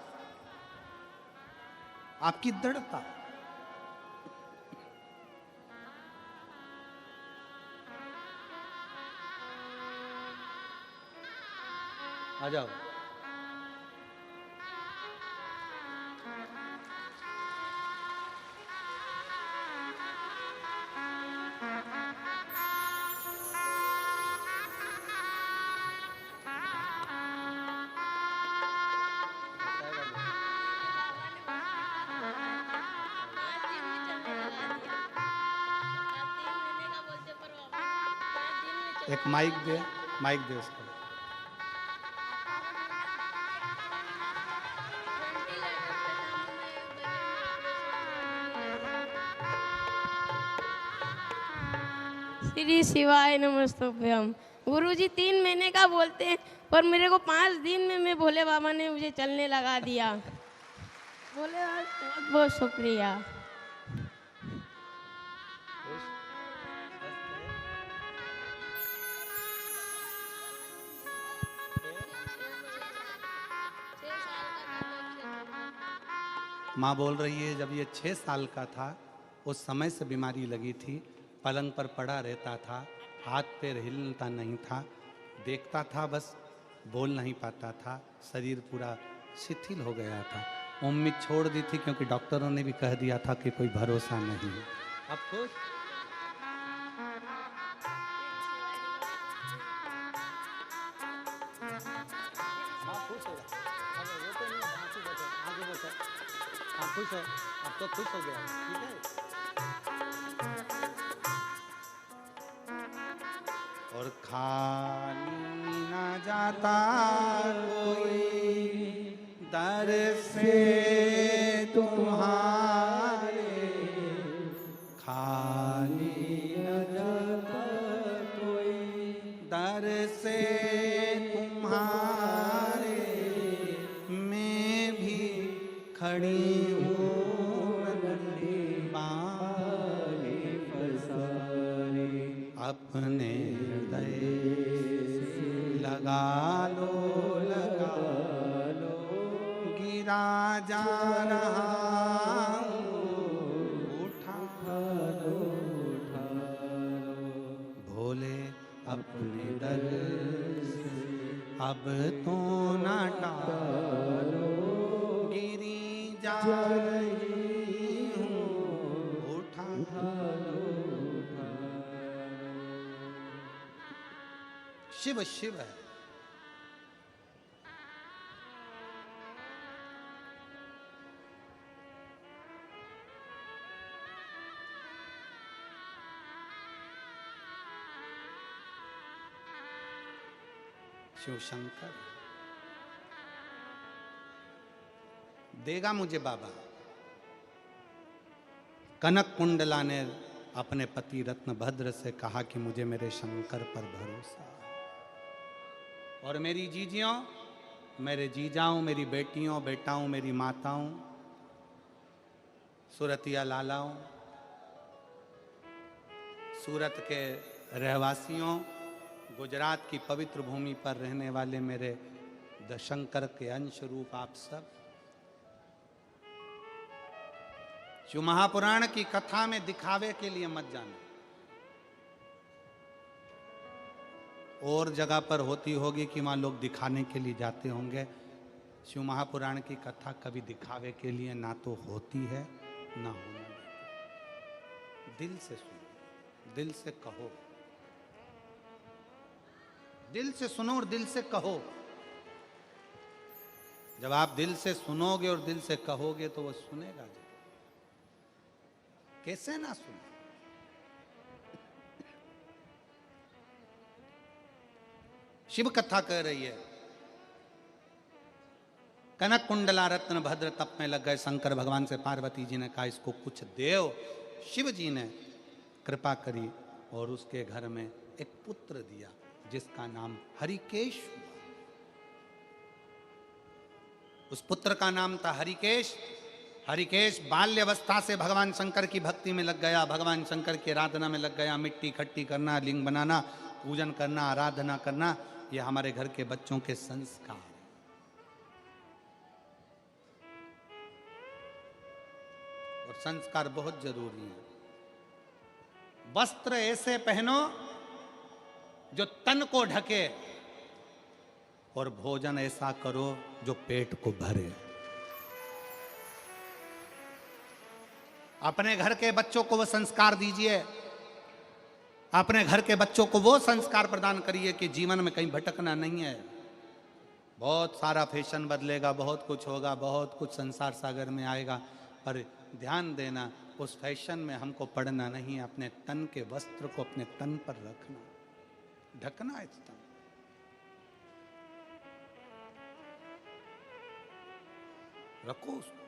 Speaker 1: आपकी दृढ़ता। आ जाओ। एक माइक दे, माइक दे उसको।
Speaker 3: श्री शिवाय नमस्तुभ्यम। गुरुजी 3 महीने का बोलते हैं, पर मेरे को 5 दिन में मैं भोले बाबा ने मुझे चलने लगा दिया। भोले बाबा बहुत बहुत शुक्रिया।
Speaker 1: माँ बोल रही है जब ये 6 साल का था उस समय से बीमारी लगी थी, पलंग पर पड़ा रहता था, हाथ पैर हिलता नहीं था, देखता था बस, बोल नहीं पाता था, शरीर पूरा शिथिल हो गया था। उम्मीद छोड़ दी थी क्योंकि डॉक्टरों ने भी कह दिया था कि कोई भरोसा नहीं है। अब खुश? खुश हो? अब तो खुश हो गया, ठीक है। और खाली ना जाता कोई दर से तुम्हारे, खाली न जाता कोई दर से तुम्हारे, मैं भी खड़ी अपने हृदय लगा लो, लगा लो, गिरा जा रहा उठा लो, उठा लो, भोले अपने दर से अब तो ना टालो, गिरी जा रही हूँ, उठा लो। शिव शिव है। शिव शंकर देगा मुझे बाबा। कनक कुंडला ने अपने पति रत्नभद्र से कहा कि मुझे मेरे शंकर पर भरोसा, और मेरी जीजियों, मेरे जीजाओं, मेरी बेटियों, बेटाओं, मेरी माताओं, सूरतिया लालाओं, सूरत के रहवासियों, गुजरात की पवित्र भूमि पर रहने वाले मेरे दशंकर के अंश रूप आप सब, शिव महापुराण की कथा में दिखावे के लिए मत जाना। और जगह पर होती होगी कि वहां लोग दिखाने के लिए जाते होंगे। शिव महापुराण की कथा कभी दिखावे के लिए ना तो होती है ना होना देती। दिल से सुनो, दिल से कहो, दिल से सुनो और दिल से कहो। जब आप दिल से सुनोगे और दिल से कहोगे तो वो सुनेगा। कैसे ना सुने? शिव कथा कह रही है, कनक कुंडला रत्न भद्र तप में लग गए शंकर भगवान से पार्वती जी ने कहा इसको कुछ देव। शिव जी ने कृपा करी और उसके घर में एक पुत्र दिया जिसका नाम हरिकेश हुआ। उस पुत्र का नाम था हरिकेश। हरिकेश बाल्यवस्था से भगवान शंकर की भक्ति में लग गया, भगवान शंकर की आराधना में लग गया। मिट्टी इकट्ठी करना, लिंग बनाना, पूजन करना, आराधना करना, ये हमारे घर के बच्चों के संस्कार हैं। और संस्कार बहुत जरूरी है। वस्त्र ऐसे पहनो जो तन को ढके और भोजन ऐसा करो जो पेट को भरे। अपने घर के बच्चों को वो संस्कार दीजिए, अपने घर के बच्चों को वो संस्कार प्रदान करिए कि जीवन में कहीं भटकना नहीं है। बहुत सारा फैशन बदलेगा, बहुत कुछ होगा, बहुत कुछ संसार सागर में आएगा, पर ध्यान देना उस फैशन में हमको पड़ना नहीं। अपने तन के वस्त्र को अपने तन पर रखना, ढकना है तन। रखो उसको।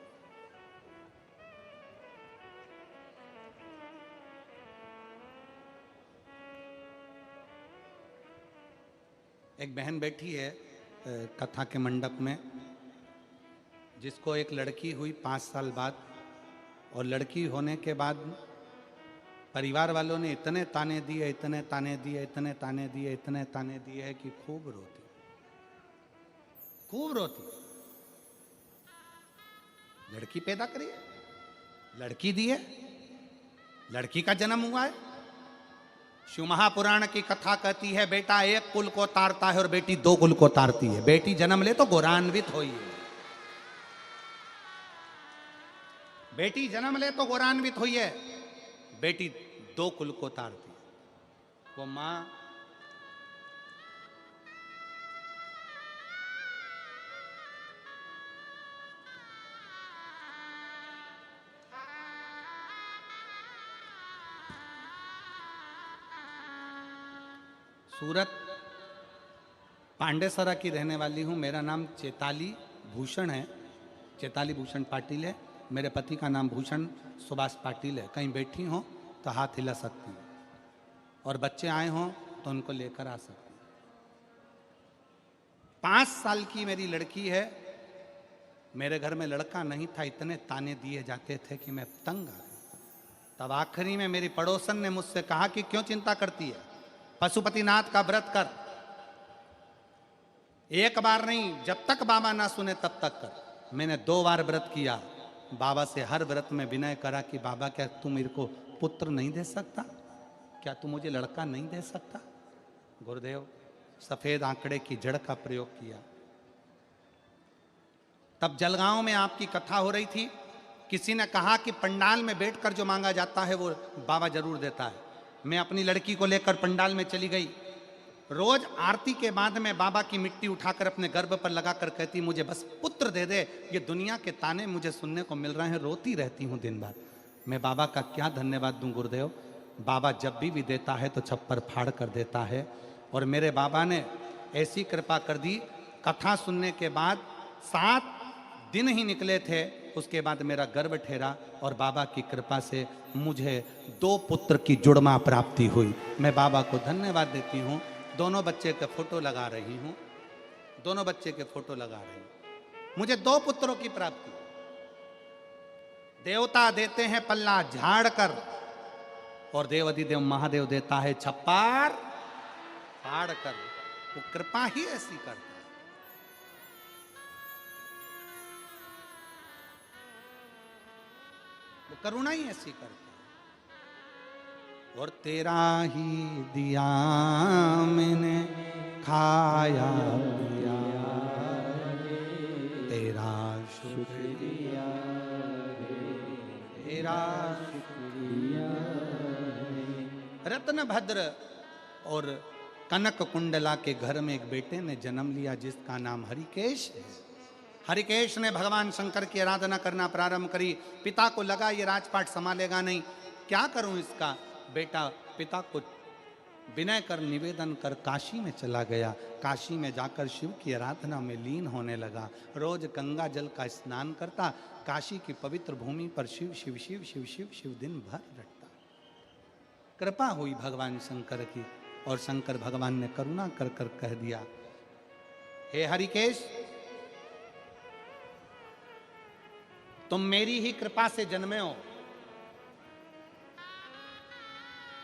Speaker 1: एक बहन बैठी है कथा के मंडप में, जिसको एक लड़की हुई 5 साल बाद, और लड़की होने के बाद परिवार वालों ने इतने ताने दिए, इतने ताने दिए, इतने ताने दिए, इतने ताने दिए है कि खूब रोती, खूब रोती। लड़की पैदा करी है, लड़की दी है, लड़की का जन्म हुआ है। शिव महापुराण की कथा कहती है बेटा एक कुल को तारता है और बेटी 2 कुल को तारती है। बेटी जन्म ले तो गौरान्वित हुई है, बेटी जन्म ले तो गौरान्वित हुई है, बेटी 2 कुल को तारती है। वो मां सूरत पांडेसरा की रहने वाली हूँ। मेरा नाम चेताली भूषण है, चेताली भूषण पाटिल है। मेरे पति का नाम भूषण सुभाष पाटिल है। कहीं बैठी हो तो हाथ हिला सकती हैं, और बच्चे आए हों तो उनको लेकर आ सकती हैं। 5 साल की मेरी लड़की है। मेरे घर में लड़का नहीं था, इतने ताने दिए जाते थे कि मैं तंग आ गया। तब आखिरी में मेरी पड़ोसन ने मुझसे कहा कि क्यों चिंता करती है, पशुपतिनाथ का व्रत कर। एक बार नहीं, जब तक बाबा ना सुने तब तक कर। मैंने 2 बार व्रत किया। बाबा से हर व्रत में विनय करा कि बाबा क्या तू मेरे को पुत्र नहीं दे सकता, क्या तू मुझे लड़का नहीं दे सकता। गुरुदेव सफेद आंकड़े की जड़ का प्रयोग किया। तब जलगांव में आपकी कथा हो रही थी। किसी ने कहा कि पंडाल में बैठकर जो मांगा जाता है वो बाबा जरूर देता है। मैं अपनी लड़की को लेकर पंडाल में चली गई। रोज आरती के बाद में बाबा की मिट्टी उठाकर अपने गर्भ पर लगाकर कहती मुझे बस पुत्र दे दे। ये दुनिया के ताने मुझे सुनने को मिल रहे हैं, रोती रहती हूँ दिन भर। मैं बाबा का क्या धन्यवाद दूं गुरुदेव। बाबा जब भी देता है तो छप्पर फाड़ कर देता है। और मेरे बाबा ने ऐसी कृपा कर दी, कथा सुनने के बाद 7 दिन ही निकले थे, उसके बाद मेरा गर्भ ठहरा और बाबा की कृपा से मुझे 2 पुत्र की जुड़मा प्राप्ति हुई। मैं बाबा को धन्यवाद देती हूँ। दोनों बच्चे के फोटो लगा रही हूँ, दोनों बच्चे के फोटो लगा रही हूँ। मुझे 2 पुत्रों की प्राप्ति। देवता देते हैं पल्ला झाड़ कर, और देवाधिदेव महादेव देता है छप्पर फाड़ कर। वो कृपा ही ऐसी करता है। वो करुणा ही ऐसी करता है। और तेरा ही दिया मैंने खाया पिया, तेरा शुक्रिया, तेरा शुक्रिया। रत्न भद्र और कनक कुंडला के घर में एक बेटे ने जन्म लिया जिसका नाम हरिकेश है। हरिकेश ने भगवान शंकर की आराधना करना प्रारंभ करी। पिता को लगा ये राजपाट संभालेगा नहीं, क्या करूं इसका। बेटा पिता को विनय कर निवेदन कर काशी में चला गया। काशी में जाकर शिव की आराधना में लीन होने लगा। रोज गंगा जल का स्नान करता। काशी की पवित्र भूमि पर शिव शिव शिव शिव शिव शिव दिन भर रटता। कृपा हुई भगवान शंकर की, और शंकर भगवान ने करुणा कर कर कह दिया, हे हरिकेश, तुम मेरी ही कृपा से जन्मे हो।